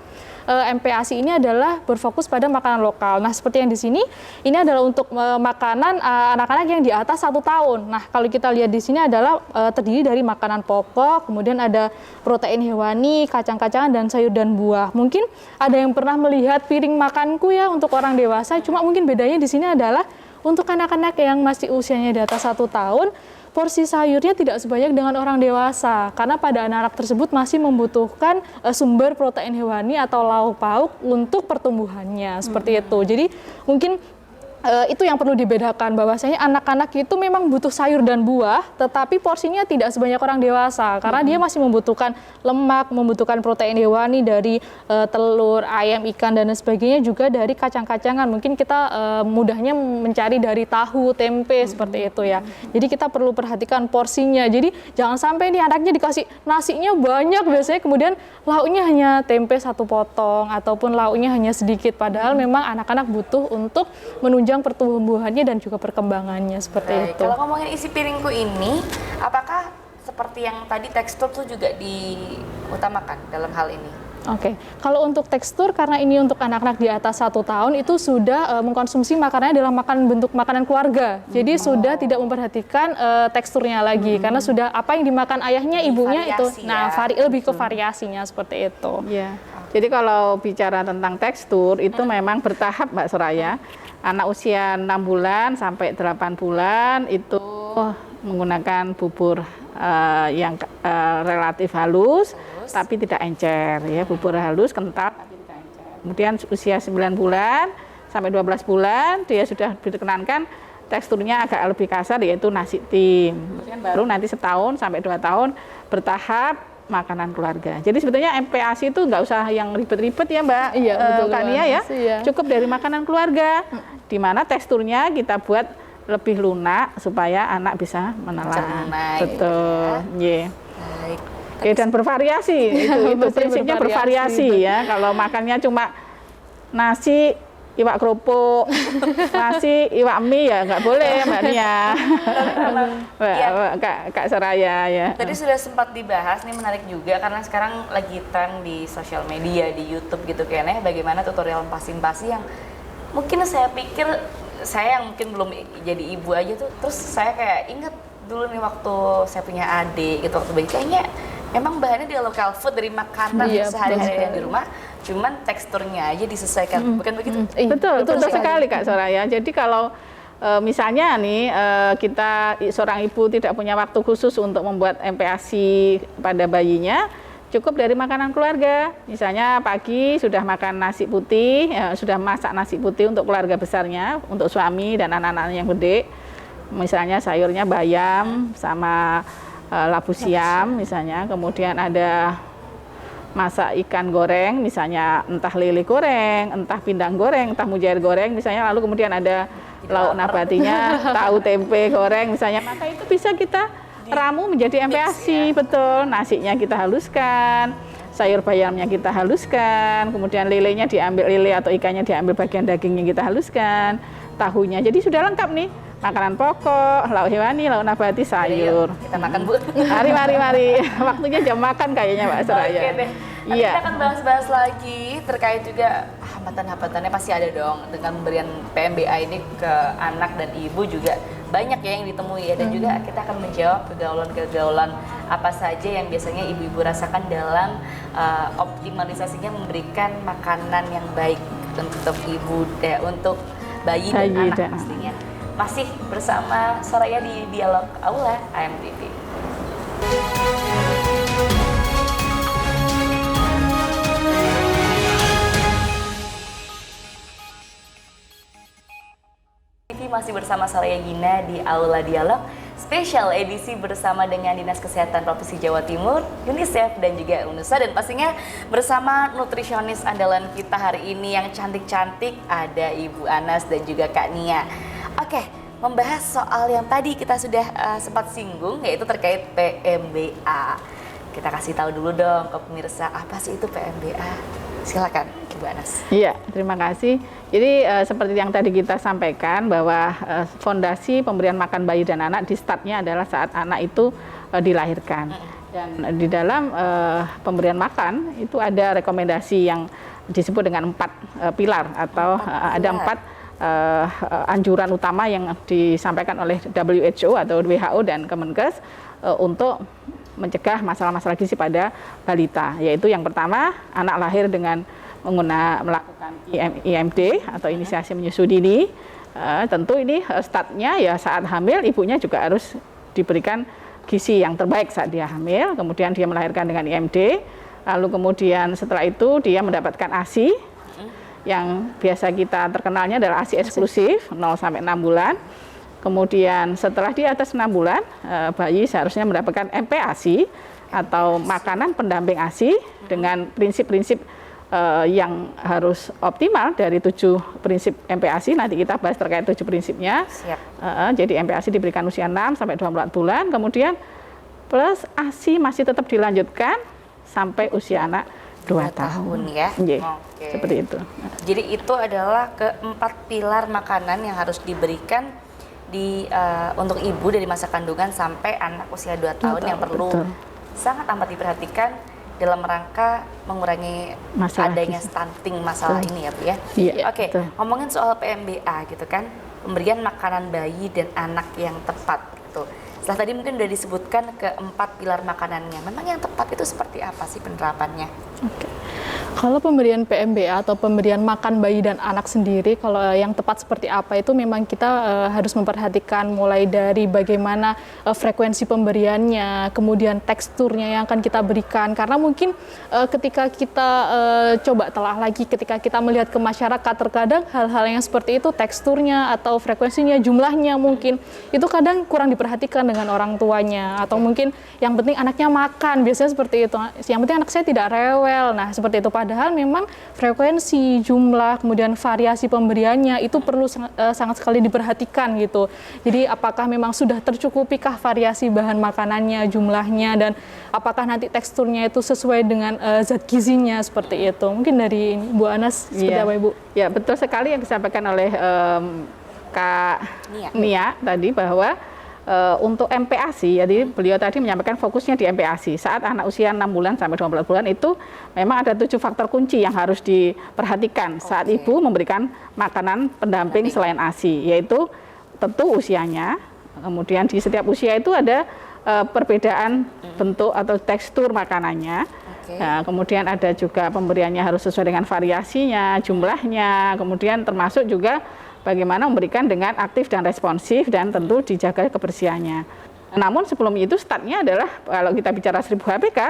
MPASI ini adalah berfokus pada makanan lokal. Nah, seperti yang di sini, ini adalah untuk makanan anak-anak yang di atas 1 tahun. Nah, kalau kita lihat di sini adalah terdiri dari makanan pokok, kemudian ada protein hewani, kacang-kacangan, dan sayur dan buah. Mungkin ada yang pernah melihat piring makanku ya untuk orang dewasa, cuma mungkin bedanya di sini adalah untuk anak-anak yang masih usianya di atas 1 tahun, porsi sayurnya tidak sebanyak dengan orang dewasa karena pada anak-anak tersebut masih membutuhkan sumber protein hewani atau lauk pauk untuk pertumbuhannya seperti itu. Jadi mungkin itu yang perlu dibedakan bahwasanya anak-anak itu memang butuh sayur dan buah tetapi porsinya tidak sebanyak orang dewasa karena dia masih membutuhkan lemak, membutuhkan protein hewani dari telur, ayam, ikan dan sebagainya juga dari kacang-kacangan. Mungkin kita mudahnya mencari dari tahu, tempe seperti itu ya. Jadi kita perlu perhatikan porsinya. Jadi jangan sampai nih anaknya dikasih nasinya banyak biasanya kemudian lauknya hanya tempe 1 potong ataupun lauknya hanya sedikit padahal memang anak-anak butuh untuk menunjang pertumbuhannya dan juga perkembangannya seperti itu. Kalau ngomongin isi piringku ini, apakah seperti yang tadi tekstur tuh juga diutamakan dalam hal ini? Oke, kalau untuk tekstur karena ini untuk anak-anak di atas 1 tahun itu sudah mengkonsumsi makanannya adalah bentuk makanan keluarga. Jadi sudah tidak memperhatikan teksturnya lagi karena sudah apa yang dimakan ayahnya, ibunya itu. Nah, lebih ke variasinya seperti itu. Ya. Jadi kalau bicara tentang tekstur itu memang bertahap Mbak Soraya. Anak usia 6 bulan sampai 8 bulan itu menggunakan bubur yang relatif halus tapi tidak encer ya, bubur halus kental tapi tidak encer. Kemudian usia 9 bulan sampai 12 bulan dia sudah dikenankan teksturnya agak lebih kasar yaitu nasi tim. Kemudian baru nanti 1 tahun sampai 2 tahun bertahap makanan keluarga. Jadi sebetulnya MPASI itu nggak usah yang ribet-ribet ya Mbak. Iya, betul Kak Nia ya. Iya. Cukup dari makanan keluarga. Di mana teksturnya kita buat lebih lunak supaya anak bisa menelan. Betul. Ya. Baik. Oke, dan bervariasi. itu prinsipnya bervariasi ya. Kalau makannya cuma nasi iwak kerupuk, nasi iwak mie ya nggak boleh Mbak Nia. Kak Soraya ya. Tadi sudah sempat dibahas nih, menarik juga karena sekarang lagi tren di sosial media, di YouTube gitu kayaknya bagaimana tutorial pasi-pasi yang mungkin saya pikir saya yang mungkin belum jadi ibu aja tuh, terus saya kayak inget dulu nih waktu saya punya adik gitu waktu bayi kayaknya memang bahannya di local food dari makanan sehari-hari di rumah, cuman teksturnya aja disesuaikan, bukan begitu? Betul sekali Kak Soraya. Jadi kalau misalnya nih kita seorang ibu tidak punya waktu khusus untuk membuat MPASI pada bayinya, cukup dari makanan keluarga. Misalnya pagi sudah makan nasi putih, sudah masak nasi putih untuk keluarga besarnya, untuk suami dan anak-anak yang gede. Misalnya sayurnya bayam sama labu siam misalnya, kemudian ada masak ikan goreng misalnya entah lele goreng, entah pindang goreng, entah mujair goreng misalnya, lalu kemudian ada lauk nabatinya, tahu tempe goreng misalnya, maka itu bisa kita ramu menjadi MPASI, betul. Nasinya kita haluskan, sayur bayamnya kita haluskan, kemudian lelenya diambil, lele atau ikannya diambil bagian dagingnya kita haluskan, tahunya, jadi sudah lengkap nih. Makanan pokok, lauk hewani, lauk nabati, sayur. Kita makan Bu. Mari. Waktunya jam makan kayaknya Mbak Soraya. Oke deh. Nanti kita akan bahas-bahas lagi terkait juga hambatan-hambatannya pasti ada dong dengan pemberian PMBA ini ke anak dan ibu juga banyak ya yang ditemui ya, dan juga kita akan menjawab kegaulan-kegaulan apa saja yang biasanya ibu-ibu rasakan dalam optimalisasinya memberikan makanan yang baik untuk ibu untuk bayi dan anak pastinya. Masih bersama Soraya di Dialog Aula AMTV. Masih bersama Soraya Gina di Aula Dialog, spesial edisi bersama dengan Dinas Kesehatan Provinsi Jawa Timur, UNICEF dan juga UNUSA, dan pastinya bersama nutrisionis andalan kita hari ini yang cantik-cantik, ada Ibu Anas dan juga Kak Nia. Oke, membahas soal yang tadi kita sudah sempat singgung, yaitu terkait PMBA. Kita kasih tahu dulu dong ke pemirsa, apa sih itu PMBA? Silakan, Ibu Anas. Iya, terima kasih. Jadi seperti yang tadi kita sampaikan bahwa fondasi pemberian makan bayi dan anak di startnya adalah saat anak itu dilahirkan. Dan di dalam pemberian makan itu ada rekomendasi yang disebut dengan 4 pilar atau ada 4 anjuran utama yang disampaikan oleh WHO atau WHO dan Kemenkes untuk mencegah masalah-masalah gizi pada balita, yaitu yang pertama, anak lahir dengan melakukan IMD atau inisiasi menyusui dini. Tentu ini startnya ya saat hamil, ibunya juga harus diberikan gizi yang terbaik saat dia hamil, kemudian dia melahirkan dengan IMD, lalu kemudian setelah itu dia mendapatkan ASI, yang biasa kita terkenalnya adalah ASI eksklusif 0 sampai 6 bulan. Kemudian setelah di atas 6 bulan, bayi seharusnya mendapatkan MPASI atau makanan pendamping ASI dengan prinsip-prinsip yang harus optimal dari 7 prinsip MPASI. Nanti kita bahas terkait 7 prinsipnya. Jadi MPASI diberikan usia 6 sampai 24 bulan, kemudian plus ASI masih tetap dilanjutkan sampai usia anak 2 tahun ya. Oke. Seperti itu. Jadi itu adalah keempat pilar makanan yang harus diberikan untuk ibu dari masa kandungan sampai anak usia 2 tahun yang perlu sangat amat diperhatikan dalam rangka mengurangi adanya stunting masalah ini ya Bu ya. Oke, ngomongin soal PMBA gitu kan, pemberian makanan bayi dan anak yang tepat gitu. Setelah tadi mungkin sudah disebutkan keempat pilar makanannya, memang yang tepat itu seperti apa sih penerapannya? Kalau pemberian PMBA atau pemberian makan bayi dan anak sendiri, kalau yang tepat seperti apa itu memang kita harus memperhatikan mulai dari bagaimana frekuensi pemberiannya, kemudian teksturnya yang akan kita berikan. Karena mungkin ketika kita coba telah lagi, ketika kita melihat ke masyarakat, terkadang hal-hal yang seperti itu, teksturnya atau frekuensinya, jumlahnya mungkin, itu kadang kurang diperhatikan dengan orang tuanya. Atau mungkin yang penting anaknya makan, biasanya seperti itu. Yang penting anak saya tidak rewel, nah seperti itu. Padahal memang frekuensi, jumlah, kemudian variasi pemberiannya itu perlu sangat sekali diperhatikan gitu. Jadi apakah memang sudah tercukupikah variasi bahan makanannya, jumlahnya, dan apakah nanti teksturnya itu sesuai dengan zat gizinya seperti itu. Mungkin dari Bu Anas seperti apa Ibu? Ya, betul sekali yang disampaikan oleh Kak Nia tadi bahwa untuk MPASI, jadi beliau tadi menyampaikan fokusnya di MPASI. Saat anak usia 6 bulan sampai 12 bulan itu memang ada 7 faktor kunci yang harus diperhatikan saat ibu memberikan makanan pendamping selain ASI, yaitu tentu usianya, kemudian di setiap usia itu ada perbedaan bentuk atau tekstur makanannya. Nah, kemudian ada juga pemberiannya harus sesuai dengan variasinya, jumlahnya, kemudian termasuk juga bagaimana memberikan dengan aktif dan responsif dan tentu dijaga kebersihannya. Namun sebelum itu startnya adalah kalau kita bicara 1000 HPK,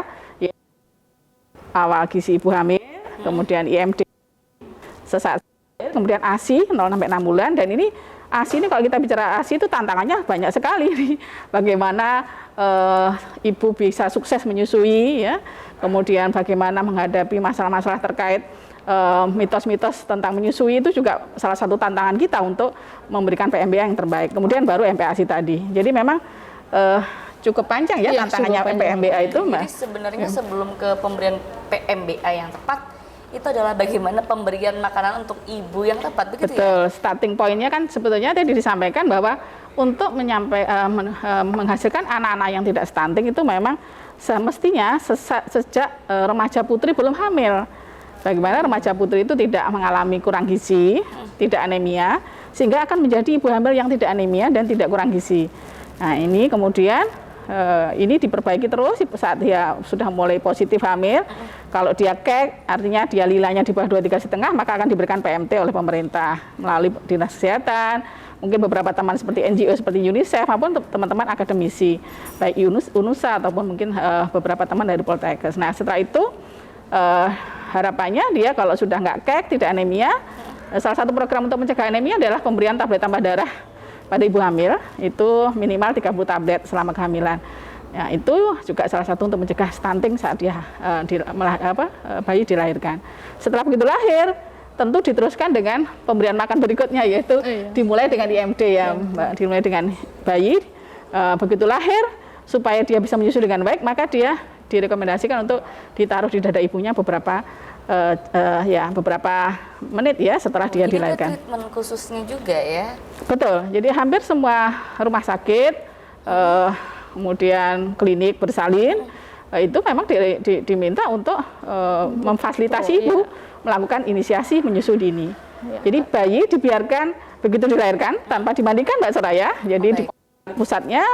ya, awal gizi ibu hamil, kemudian IMD sesaat, kemudian ASI 0 sampai 6 bulan, dan ini ASI ini kalau kita bicara ASI itu tantangannya banyak sekali. Bagaimana ibu bisa sukses menyusui, ya, kemudian bagaimana menghadapi masalah-masalah terkait mitos-mitos tentang menyusui itu juga salah satu tantangan kita untuk memberikan PMBA yang terbaik. Kemudian baru MPASI tadi. Jadi memang cukup panjang ya tantangannya PMBA itu, Mbak. Jadi sebenarnya sebelum ke pemberian PMBA yang tepat, itu adalah bagaimana pemberian makanan untuk ibu yang tepat, begitu ya? Betul. Starting point-nya kan sebetulnya tadi disampaikan bahwa untuk menghasilkan anak-anak yang tidak stunting itu memang semestinya sejak remaja putri belum hamil. Bagaimana remaja putri itu tidak mengalami kurang gizi, tidak anemia, sehingga akan menjadi ibu hamil yang tidak anemia dan tidak kurang gizi. Nah ini kemudian ini diperbaiki terus saat dia sudah mulai positif hamil, Kalau dia kek, artinya dia lilanya di bawah 23,5, maka akan diberikan PMT oleh pemerintah melalui Dinas Kesehatan, mungkin beberapa teman seperti NGO seperti UNICEF maupun teman-teman akademisi baik UNUSA ataupun mungkin beberapa teman dari Poltekkes. Nah, setelah itu harapannya dia kalau sudah nggak kek, tidak anemia, salah satu program untuk mencegah anemia adalah pemberian tablet tambah darah pada ibu hamil, itu minimal 30 tablet selama kehamilan. Ya, itu juga salah satu untuk mencegah stunting saat dia bayi dilahirkan. Setelah begitu lahir, tentu diteruskan dengan pemberian makan berikutnya, yaitu dimulai dengan IMD ya, Mbak. Dimulai dengan bayi begitu lahir, supaya dia bisa menyusu dengan baik, maka dia direkomendasikan untuk ditaruh di dada ibunya beberapa menit ya setelah dia dilahirkan. Itu treatment khususnya juga ya? Betul. Jadi hampir semua rumah sakit, kemudian klinik bersalin, itu memang diminta untuk memfasilitasi ibu melakukan inisiasi menyusu dini. Jadi bayi dibiarkan begitu dilahirkan tanpa dimandikan, Mbak Soraya. Jadi di pusatnya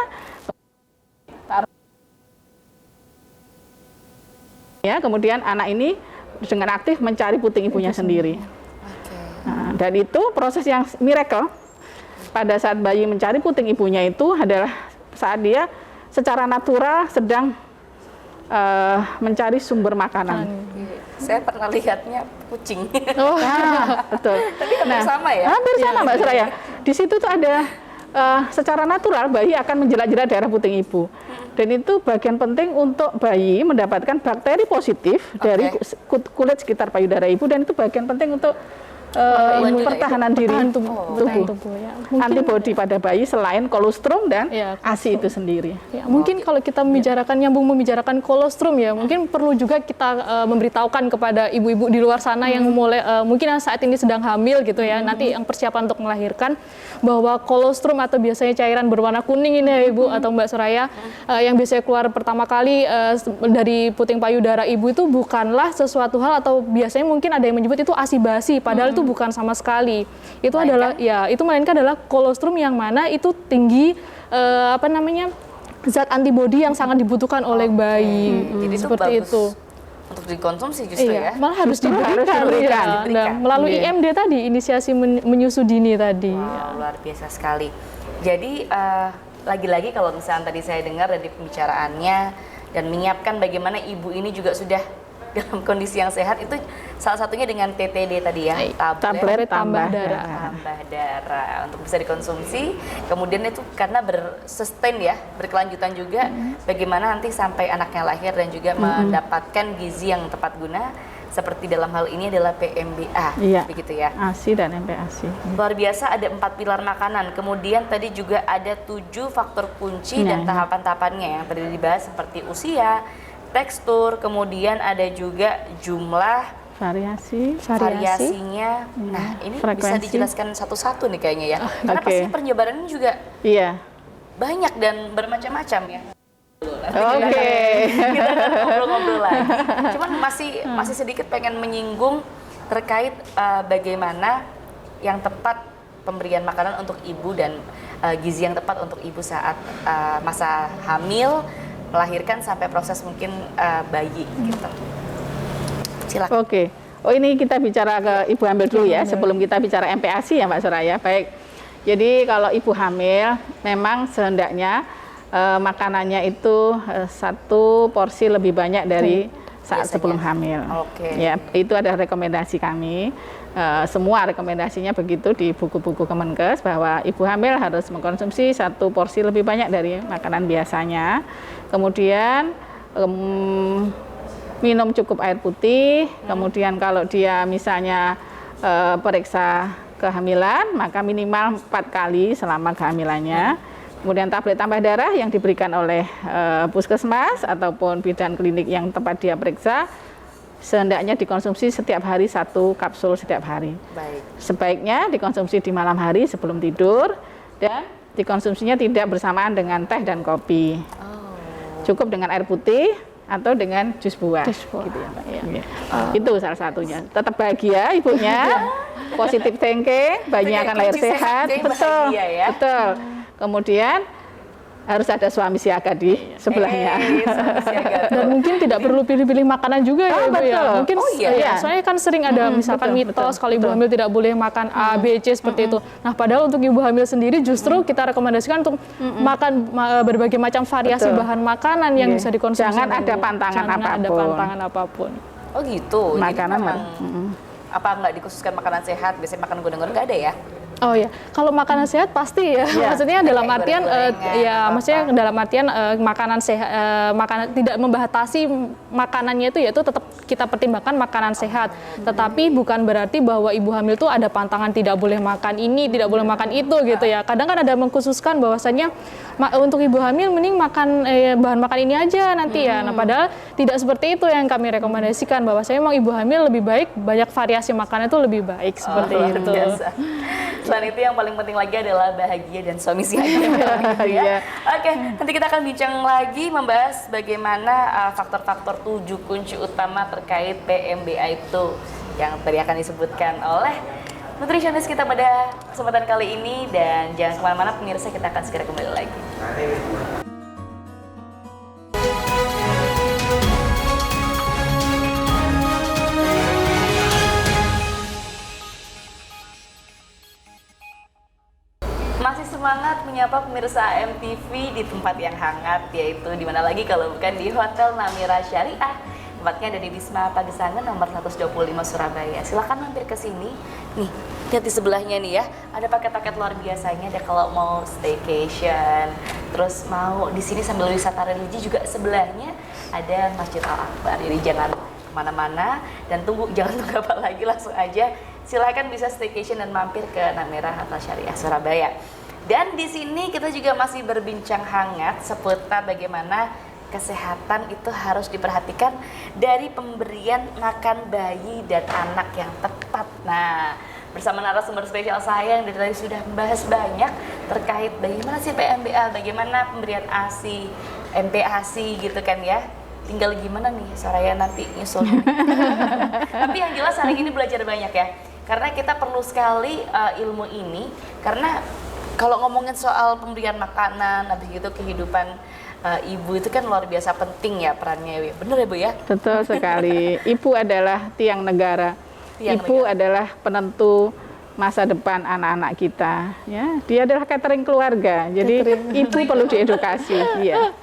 ya, kemudian anak ini dengan aktif mencari puting ibunya sendiri. Nah, dan itu proses yang miracle. Pada saat bayi mencari puting ibunya itu adalah saat dia secara natural sedang mencari sumber makanan. Saya pernah lihatnya kucing. Nah, betul. Tapi hampir sama ya? Hampir sama, Mbak Soraya. Di situ tuh ada secara natural bayi akan menjelat-jelat daerah puting ibu. Dan itu bagian penting untuk bayi mendapatkan bakteri positif dari kulit sekitar payudara ibu, dan itu bagian penting untuk pertahanan diri tubuh. Ya. Antibodi pada bayi selain kolostrum dan ASI itu sendiri. Ya, mungkin kalau kita membicarakan kolostrum ya, mungkin perlu juga kita memberitahukan kepada ibu-ibu di luar sana yang mulai mungkin saat ini sedang hamil gitu ya, nanti yang persiapan untuk melahirkan, bahwa kolostrum atau biasanya cairan berwarna kuning ini ya Ibu atau Mbak Soraya, yang biasanya keluar pertama kali dari puting payudara ibu itu bukanlah sesuatu hal, atau biasanya mungkin ada yang menyebut itu ASI basi, padahal itu bukan sama sekali. Itu adalah itu melainkan adalah kolostrum yang mana itu tinggi zat antibodi yang sangat dibutuhkan oleh bayi. Jadi seperti itu. Untuk dikonsumsi justru ya. Malah harus diberikan. Nah, melalui IMD tadi, inisiasi menyusu dini tadi. Wow, luar biasa sekali. Jadi lagi-lagi kalau misalnya tadi saya dengar dari pembicaraannya dan menyiapkan bagaimana ibu ini juga sudah dalam kondisi yang sehat, itu salah satunya dengan TTD tadi ya, tablet tambah darah. Tambah darah untuk bisa dikonsumsi. Kemudian itu karena bersustain ya, berkelanjutan juga, bagaimana nanti sampai anaknya lahir dan juga mendapatkan gizi yang tepat guna, seperti dalam hal ini adalah PMBA, begitu ya. ASI dan MPASI. Luar biasa, ada 4 pilar makanan. Kemudian tadi juga ada 7 faktor kunci dan tahapan-tahapannya yang tadi dibahas, seperti usia, tekstur, kemudian ada juga jumlah variasinya. Nah, ini bisa dijelaskan satu-satu nih kayaknya ya. Karena pasti penyebarannya juga banyak dan bermacam-macam ya. Kita akan ngobrol-ngobrol lagi. Cuman masih sedikit pengen menyinggung terkait bagaimana yang tepat pemberian makanan untuk ibu dan gizi yang tepat untuk ibu saat masa hamil, melahirkan sampai proses mungkin bayi gitu. Silakan. Oh, ini kita bicara ke ibu hamil dulu ya, sebelum kita bicara MPASI ya Mbak Soraya. Baik. Jadi kalau ibu hamil memang sehendaknya makanannya itu 1 porsi lebih banyak dari saat sebelum hamil. Ya, itu adalah rekomendasi kami. Semua rekomendasinya begitu di buku-buku Kemenkes, bahwa ibu hamil harus mengkonsumsi 1 porsi lebih banyak dari makanan biasanya. Kemudian minum cukup air putih. Kemudian kalau dia misalnya periksa kehamilan, maka minimal 4 kali selama kehamilannya. Kemudian tablet tambah darah yang diberikan oleh puskesmas ataupun bidan klinik yang tempat dia periksa, sehendaknya dikonsumsi setiap hari 1 kapsul setiap hari. Baik. Sebaiknya dikonsumsi di malam hari sebelum tidur, dan dikonsumsinya tidak bersamaan dengan teh dan kopi. Cukup dengan air putih atau dengan jus buah. Gitu ya, Mbak. Itu salah satunya. Tetap bahagia ibunya, positif thinking, bayinya akan lahir sehat. Betul. Ya. Betul. Kemudian harus ada suami siaga di sebelahnya. Suami siaga tuh. Dan mungkin tidak perlu pilih-pilih makanan juga ya Ibu ya. betul. Mungkin iya. soalnya kan sering ada misalkan betul, mitos betul, kalau ibu betul. hamil tidak boleh makan A, B, C seperti itu. Nah, padahal untuk ibu hamil sendiri justru kita rekomendasikan untuk makan berbagai macam variasi Betul. bahan makanan yang Iya. bisa dikonsumsi. Jangan oleh ada ibu. pantangan Jangan ada apapun. pantangan apapun. Oh gitu. Makanan Jadi memang apa nggak dikhususkan makanan sehat? Biasanya makan goreng-goreng nggak ada ya? Oh ya, kalau makanan sehat pasti ya. Iya. Maksudnya dalam Kayak artian goreng-gorengan, ya apa-apa. maksudnya dalam artian makanan sehat, makanan tidak membatasi makanannya itu, yaitu tetap kita pertimbangkan makanan sehat. Tetapi bukan berarti bahwa ibu hamil itu ada pantangan tidak boleh makan ini, tidak boleh makan itu gitu ya. Kadang kan ada mengkhususkan bahwasanya untuk ibu hamil mending makan bahan makan ini aja nanti ya. Nah, padahal tidak seperti itu yang kami rekomendasikan, bahwasanya memang ibu hamil lebih baik banyak variasi makanan itu lebih baik seperti Luar itu. biasa. Selain itu yang paling penting lagi adalah bahagia dan suami siaga gitu ya. Iya. Oke, nanti kita akan bincang lagi membahas bagaimana faktor-faktor 7 kunci utama terkait PMBA itu yang tadi akan disebutkan oleh nutrisionis kita pada kesempatan kali ini. Dan jangan kemana-mana pemirsa, kita akan segera kembali lagi. Masih semangat menyapa pemirsa AMTV di tempat yang hangat, yaitu di mana lagi kalau bukan di Hotel Namira Syariah. Tempatnya ada di Wisma Pagesangan nomor 125 Surabaya. Silakan mampir ke sini. Nih, lihat di sebelahnya nih ya, ada paket-paket luar biasanya. Ada kalau mau staycation, terus mau di sini sambil wisata religi juga sebelahnya ada Masjid Al Akbar. Jadi jangan kemana-mana dan jangan tunggu apa lagi, langsung aja silakan bisa staycation dan mampir ke Namira Hotel Syariah Surabaya. Dan di sini kita juga masih berbincang hangat seputar bagaimana kesehatan itu harus diperhatikan dari pemberian makan bayi dan anak yang tepat. Nah, bersama narasumber spesial saya yang dari tadi sudah membahas banyak terkait bagaimana sih PMBA, bagaimana pemberian ASI, MPASI gitu kan ya. Tinggal gimana nih Soraya nanti nyusul. Tapi yang jelas hari ini belajar banyak ya. Karena kita perlu sekali ilmu ini, karena kalau ngomongin soal pemberian makanan, habis gitu kehidupan ibu itu kan luar biasa penting ya perannya. Bener ya Bu ya? Betul sekali. Ibu adalah tiang negara. Tiang Ibu negara. adalah penentu masa depan anak-anak kita. Ya, dia adalah catering keluarga. Jadi ibu perlu diedukasi. Iya.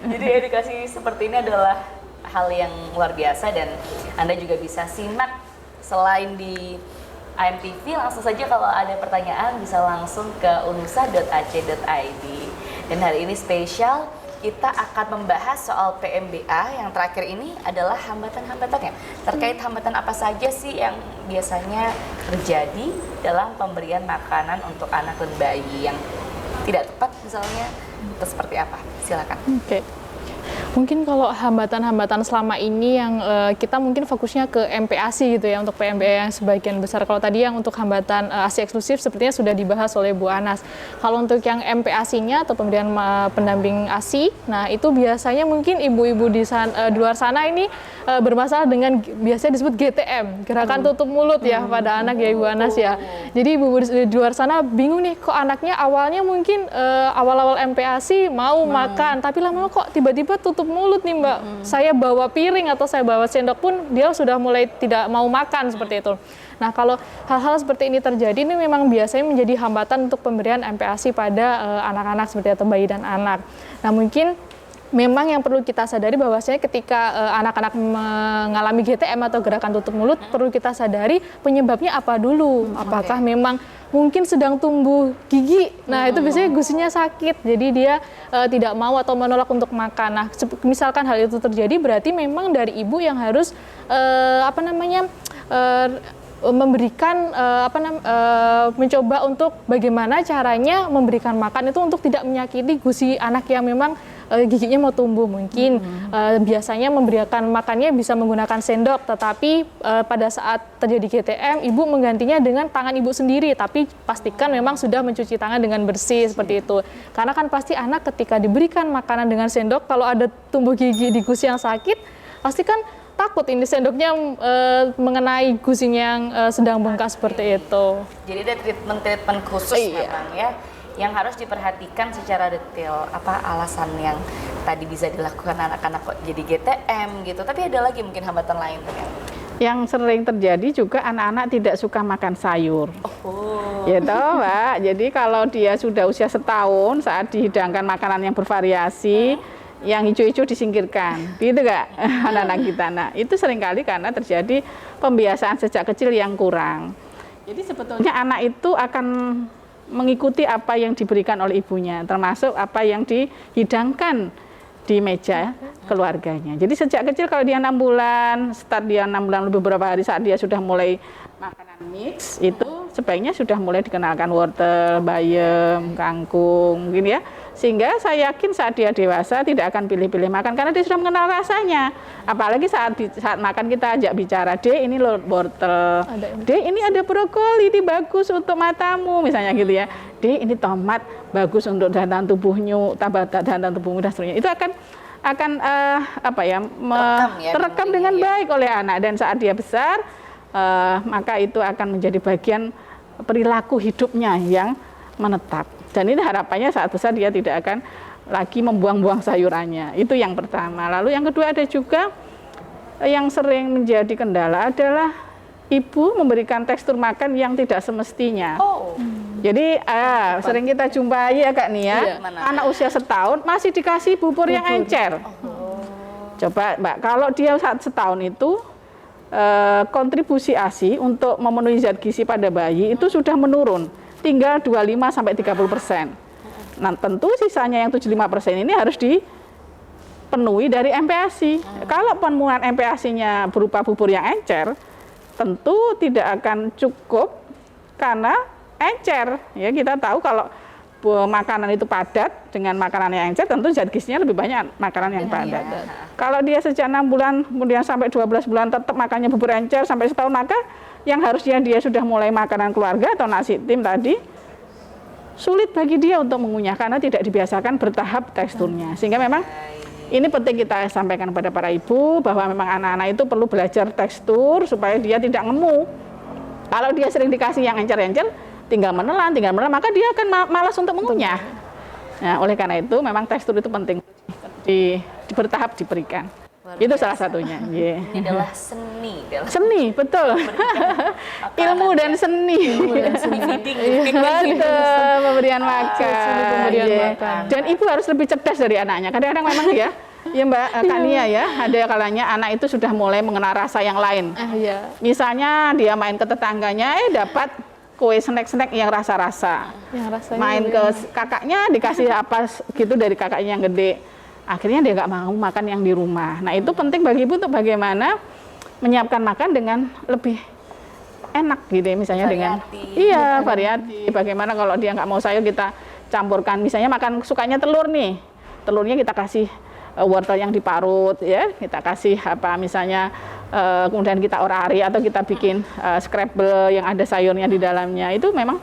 Jadi edukasi seperti ini adalah hal yang luar biasa dan Anda juga bisa simak selain di AMTV, langsung saja kalau ada pertanyaan bisa langsung ke unusa.ac.id. Dan hari ini spesial kita akan membahas soal PMBA. Yang terakhir ini adalah hambatan-hambatannya. Terkait hambatan apa saja sih yang biasanya terjadi dalam pemberian makanan untuk anak dan bayi yang tidak tepat misalnya, atau seperti apa? Silakan. Oke. Mungkin kalau hambatan-hambatan selama ini yang kita mungkin fokusnya ke MPASI gitu ya, untuk PMBA yang sebagian besar. Kalau tadi yang untuk hambatan ASI eksklusif sepertinya sudah dibahas oleh Bu Anas. Kalau untuk yang MPASI-nya atau pemberian pendamping ASI, nah itu biasanya mungkin ibu-ibu di luar sana ini bermasalah dengan biasanya disebut GTM, gerakan tutup mulut ya pada anak ya Ibu Anas ya. Jadi ibu-ibu di luar sana bingung nih, kok anaknya awalnya mungkin awal-awal MPASI mau makan, tapi lama-lama kok tiba-tiba tutup mulut nih Mbak. Saya bawa piring atau saya bawa sendok pun dia sudah mulai tidak mau makan seperti itu. Nah, kalau hal-hal seperti ini terjadi ini memang biasanya menjadi hambatan untuk pemberian MPASI pada anak-anak seperti atau bayi dan anak. Nah, mungkin memang yang perlu kita sadari bahwasanya ketika anak-anak mengalami GTM atau gerakan tutup mulut, perlu kita sadari penyebabnya apa dulu. Apakah memang mungkin sedang tumbuh gigi, nah itu biasanya gusinya sakit, jadi dia tidak mau atau menolak untuk makan. Nah, misalkan hal itu terjadi, berarti memang dari ibu yang harus memberikan mencoba untuk bagaimana caranya memberikan makan itu untuk tidak menyakiti gusi anak yang memang giginya mau tumbuh. Mungkin biasanya memberikan makannya bisa menggunakan sendok, tetapi pada saat terjadi GTM ibu menggantinya dengan tangan ibu sendiri, tapi pastikan memang sudah mencuci tangan dengan bersih seperti itu. Karena kan pasti anak ketika diberikan makanan dengan sendok, kalau ada tumbuh gigi di gusi yang sakit, pasti kan takut ini sendoknya mengenai gusinya yang sedang bengkak seperti itu. Jadi ada treatment khusus memang ya, yang harus diperhatikan secara detail? Apa alasan yang tadi bisa dilakukan anak-anak kok jadi GTM gitu, tapi ada lagi mungkin hambatan lain kan? Yang sering terjadi juga anak-anak tidak suka makan sayur. Oh. Ya toh, Mbak. Jadi kalau dia sudah usia setahun saat dihidangkan makanan yang bervariasi, yang hijau-hijau disingkirkan, gitu nggak anak-anak kita. Nah, itu seringkali karena terjadi pembiasaan sejak kecil yang kurang. Jadi sebetulnya anak itu akan mengikuti apa yang diberikan oleh ibunya, termasuk apa yang dihidangkan di meja keluarganya. Jadi sejak kecil kalau dia 6 bulan, start dia 6 bulan lebih beberapa hari saat dia sudah mulai makanan mix, itu sebaiknya sudah mulai dikenalkan wortel, bayam, kangkung, mungkin ya. Sehingga saya yakin saat dia dewasa tidak akan pilih-pilih makan karena dia sudah mengenal rasanya. Apalagi saat makan kita ajak bicara, "Dek, ini loh wortel. Dek, ini ada brokoli, ini bagus untuk matamu," misalnya gitu ya. "Dek, ini tomat bagus untuk daya tahan tubuhmu, tambah daya tahan tubuhmu," dan seterusnya. Itu akan terekam dengan baik oleh anak, dan saat dia besar maka itu akan menjadi bagian perilaku hidupnya yang menetap. Dan ini harapannya saat besar dia tidak akan lagi membuang-buang sayurannya. Itu yang pertama. Lalu yang kedua, ada juga yang sering menjadi kendala adalah ibu memberikan tekstur makan yang tidak semestinya. Oh. Jadi sering kita jumpai ya Kak Nia, anak usia setahun masih dikasih bubur yang encer. Coba Mbak, kalau dia saat setahun itu kontribusi ASI untuk memenuhi zat gizi pada bayi itu sudah menurun, tinggal 25-30%. Nah, tentu sisanya yang 75% ini harus dipenuhi dari MPASI. Kalau pemenuhan MPASI-nya berupa bubur yang encer, tentu tidak akan cukup karena encer. Ya, kita tahu kalau makanan itu padat dengan makanan yang encer, tentu zat gizinya lebih banyak makanan yang padat. Kalau dia sejak 6 bulan kemudian sampai 12 bulan tetap makannya bubur encer sampai setahun, maka yang harusnya dia sudah mulai makanan keluarga atau nasi tim tadi, sulit bagi dia untuk mengunyah karena tidak dibiasakan bertahap teksturnya. Sehingga memang ini penting kita sampaikan kepada para ibu bahwa memang anak-anak itu perlu belajar tekstur supaya dia tidak ngemu. Kalau dia sering dikasih yang encer-encer, tinggal menelan, maka dia akan malas untuk mengunyah. Nah, oleh karena itu memang tekstur itu penting bertahap diberikan. Itu salah satunya. Ini adalah seni. Seni, betul. Ilmu dan seni. Betul, pemberian makan. Dan ibu harus lebih cerdas dari anaknya. Kadang-kadang memang ya Mbak Kania ya, ada kalanya anak itu sudah mulai mengenal rasa yang lain. Misalnya dia main ke tetangganya, dapat kue snack-snack yang rasa-rasa. Main ke kakaknya dikasih apa gitu dari kakaknya yang gede. Akhirnya dia nggak mau makan yang di rumah. Nah, itu penting bagi ibu untuk bagaimana menyiapkan makan dengan lebih enak gitu ya, misalnya dengan variatif. Bagaimana kalau dia nggak mau sayur, kita campurkan, misalnya makan sukanya telur nih, telurnya kita kasih wortel yang diparut ya, kita kasih misalnya kemudian kita orari atau kita bikin scrabble yang ada sayurnya di dalamnya. Itu memang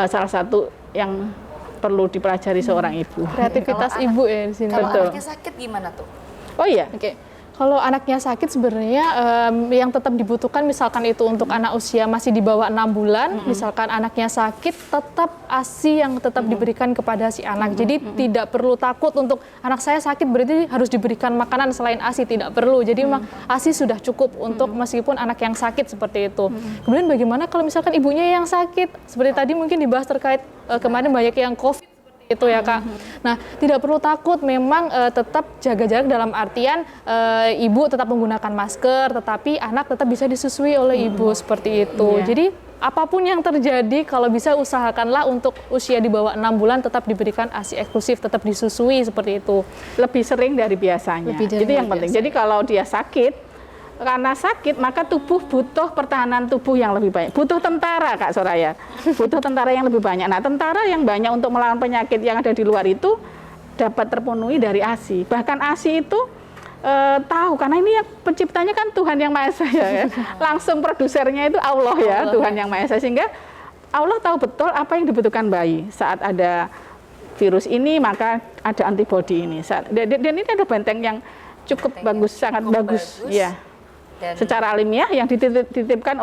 salah satu yang perlu dipelajari seorang ibu. Kreativitas ibu ya di sini. Kalau anaknya sakit gimana tuh? Oh iya. Oke. Kalau anaknya sakit sebenarnya yang tetap dibutuhkan misalkan itu untuk anak usia masih di bawah 6 bulan, misalkan anaknya sakit, tetap ASI yang tetap diberikan kepada si anak. Jadi tidak perlu takut untuk anak saya sakit berarti harus diberikan makanan selain ASI, tidak perlu. Jadi memang ASI sudah cukup untuk meskipun anak yang sakit seperti itu. Kemudian bagaimana kalau misalkan ibunya yang sakit? Seperti tadi mungkin dibahas terkait kemarin banyak yang COVID itu ya Kak. Nah, tidak perlu takut, memang tetap jaga jarak dalam artian ibu tetap menggunakan masker, tetapi anak tetap bisa disusui oleh ibu seperti itu. Jadi apapun yang terjadi, kalau bisa usahakanlah untuk usia di bawah 6 bulan tetap diberikan ASI eksklusif, tetap disusui seperti itu. Lebih sering dari biasanya. Itu yang penting. Jadi kalau dia sakit, karena sakit, maka tubuh butuh pertahanan tubuh yang lebih banyak. Butuh tentara, Kak Soraya. Butuh tentara yang lebih banyak. Nah, tentara yang banyak untuk melawan penyakit yang ada di luar itu dapat terpenuhi dari ASI. Bahkan ASI itu tahu, karena ini yang penciptanya kan Tuhan Yang Maha Esa ya. Langsung produsernya itu Allah ya, Tuhan Yang Maha Esa. Sehingga Allah tahu betul apa yang dibutuhkan bayi. Saat ada virus ini, maka ada antibodi ini. Dan ini ada benteng yang cukup bagus, sangat bagus. Ya. secara alamiah yang dititipkan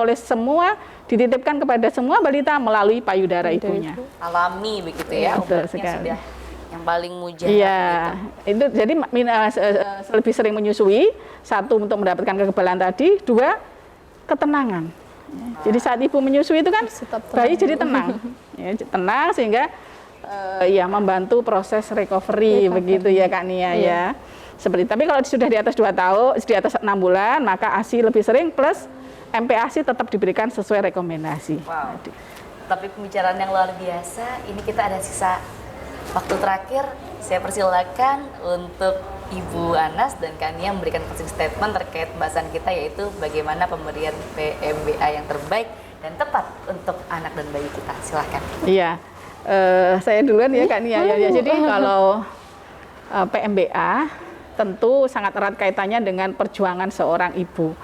kepada semua balita melalui payudara ibunya. Alami begitu ya, Betul obatnya sekali. sudah yang paling mujarab Iya, gitu. itu jadi lebih sering menyusui, satu untuk mendapatkan kekebalan tadi, dua ketenangan. Jadi saat ibu menyusui itu kan bayi jadi tenang, ya, tenang sehingga ya membantu proses recovery begitu ya Kak Nia ya. Seperti tapi kalau sudah di atas 2 tahun, di atas 6 bulan, maka ASI lebih sering plus MPASI tetap diberikan sesuai rekomendasi. Wow. Tapi pembicaraan yang luar biasa. Ini kita ada sisa waktu terakhir. Saya persilakan untuk Ibu Anas dan Kania memberikan closing statement terkait bahasan kita, yaitu bagaimana pemberian PMBA yang terbaik dan tepat untuk anak dan bayi kita. Silahkan. Iya, saya duluan ya Kak Nia. Ya, jadi kalau PMBA tentu sangat erat kaitannya dengan perjuangan seorang ibu.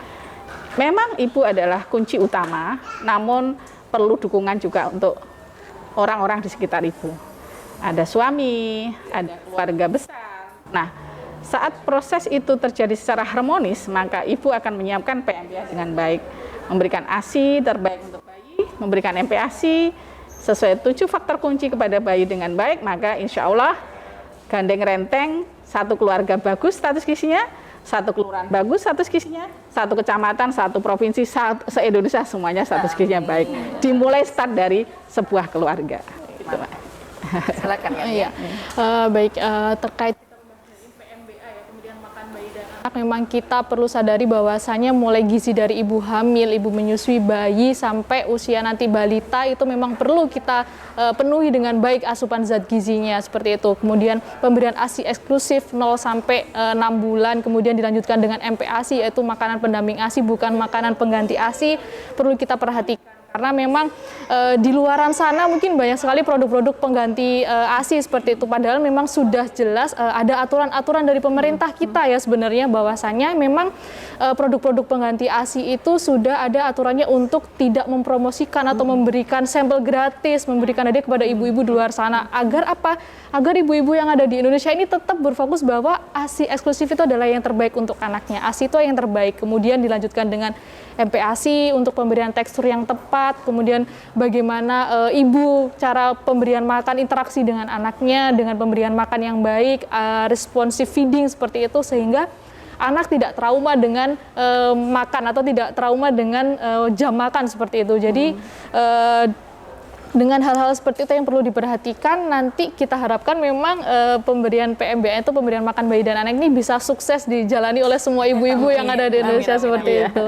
Memang ibu adalah kunci utama, namun perlu dukungan juga untuk orang-orang di sekitar ibu. Ada suami, ada keluarga besar. Nah, saat proses itu terjadi secara harmonis, maka ibu akan menyiapkan PMBA dengan baik, memberikan ASI terbaik untuk bayi, memberikan MPASI sesuai 7 faktor kunci kepada bayi dengan baik, maka insya Allah gandeng renteng, satu keluarga bagus status gizinya, satu kelurahan bagus status gizinya, satu kecamatan, satu provinsi, se-Indonesia semuanya status gizinya baik. Dimulai start dari sebuah keluarga. Gitu, Mbak. Silakan ya. Iya. Baik, terkait PMBA ya, pemberian makan bayi dan anak, memang kita perlu sadari bahwasanya mulai gizi dari ibu hamil, ibu menyusui bayi sampai usia nanti balita itu memang perlu kita penuhi dengan baik asupan zat gizinya seperti itu. Kemudian pemberian ASI eksklusif 0 sampai 6 bulan, kemudian dilanjutkan dengan MPASI yaitu makanan pendamping ASI bukan makanan pengganti ASI, perlu kita perhatikan. Karena memang di luaran sana mungkin banyak sekali produk-produk pengganti ASI seperti itu. Padahal memang sudah jelas ada aturan-aturan dari pemerintah kita ya sebenarnya bahwasanya memang produk-produk pengganti ASI itu sudah ada aturannya untuk tidak mempromosikan atau memberikan sampel gratis, memberikan hadiah kepada ibu-ibu di luar sana. Agar apa? Agar ibu-ibu yang ada di Indonesia ini tetap berfokus bahwa ASI eksklusif itu adalah yang terbaik untuk anaknya. ASI itu yang terbaik. Kemudian dilanjutkan dengan MPASI untuk pemberian tekstur yang tepat, kemudian bagaimana ibu cara pemberian makan, interaksi dengan anaknya, dengan pemberian makan yang baik, responsive feeding seperti itu, sehingga anak tidak trauma dengan makan atau tidak trauma dengan jam makan seperti itu. Jadi dengan hal-hal seperti itu yang perlu diperhatikan, nanti kita harapkan memang pemberian PMBA itu, pemberian makan bayi dan anak ini bisa sukses dijalani oleh semua ibu-ibu yang ada di Indonesia seperti itu.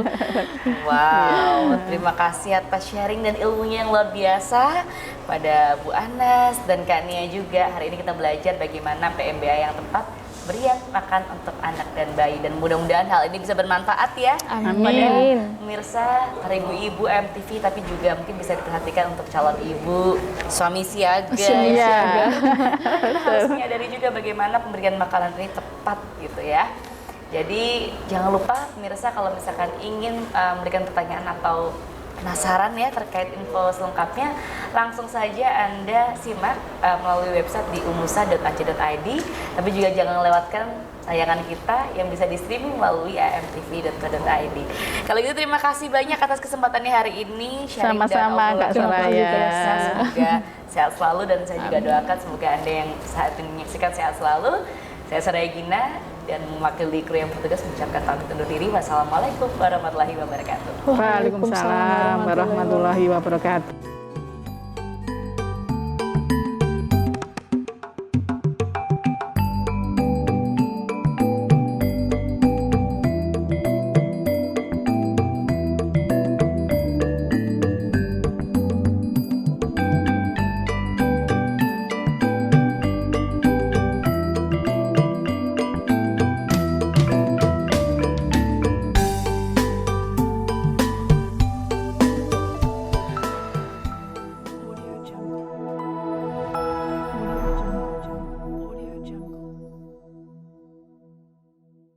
Wow, terima kasih atas sharing dan ilmunya yang luar biasa pada Bu Anas dan Kak Nia juga. Hari ini kita belajar bagaimana PMBA yang tepat berian makan untuk anak dan bayi, dan mudah-mudahan hal ini bisa bermanfaat ya pada pemirsa, para ibu-ibu MTV, tapi juga mungkin bisa diperhatikan untuk calon ibu, suami siaga. Harus menyadari juga bagaimana pemberian makanan ini tepat gitu ya. Jadi jangan lupa pemirsa, kalau misalkan ingin memberikan pertanyaan atau penasaran ya terkait info selengkapnya, langsung saja Anda simak melalui website di umusa.ac.id, tapi juga jangan lewatkan tayangan kita yang bisa di streaming melalui amtv.co.id. Kalau gitu terima kasih banyak atas kesempatannya hari ini. Sama-sama Kak Soraya. Semoga sehat selalu, dan saya juga doakan semoga Anda yang saat ini menyaksikan sehat selalu. Saya Soraya Gina dan mewakili kru yang bertugas mengucapkan pamit undur diri. Wassalamualaikum warahmatullahi wabarakatuh. Waalaikumsalam warahmatullahi wabarakatuh.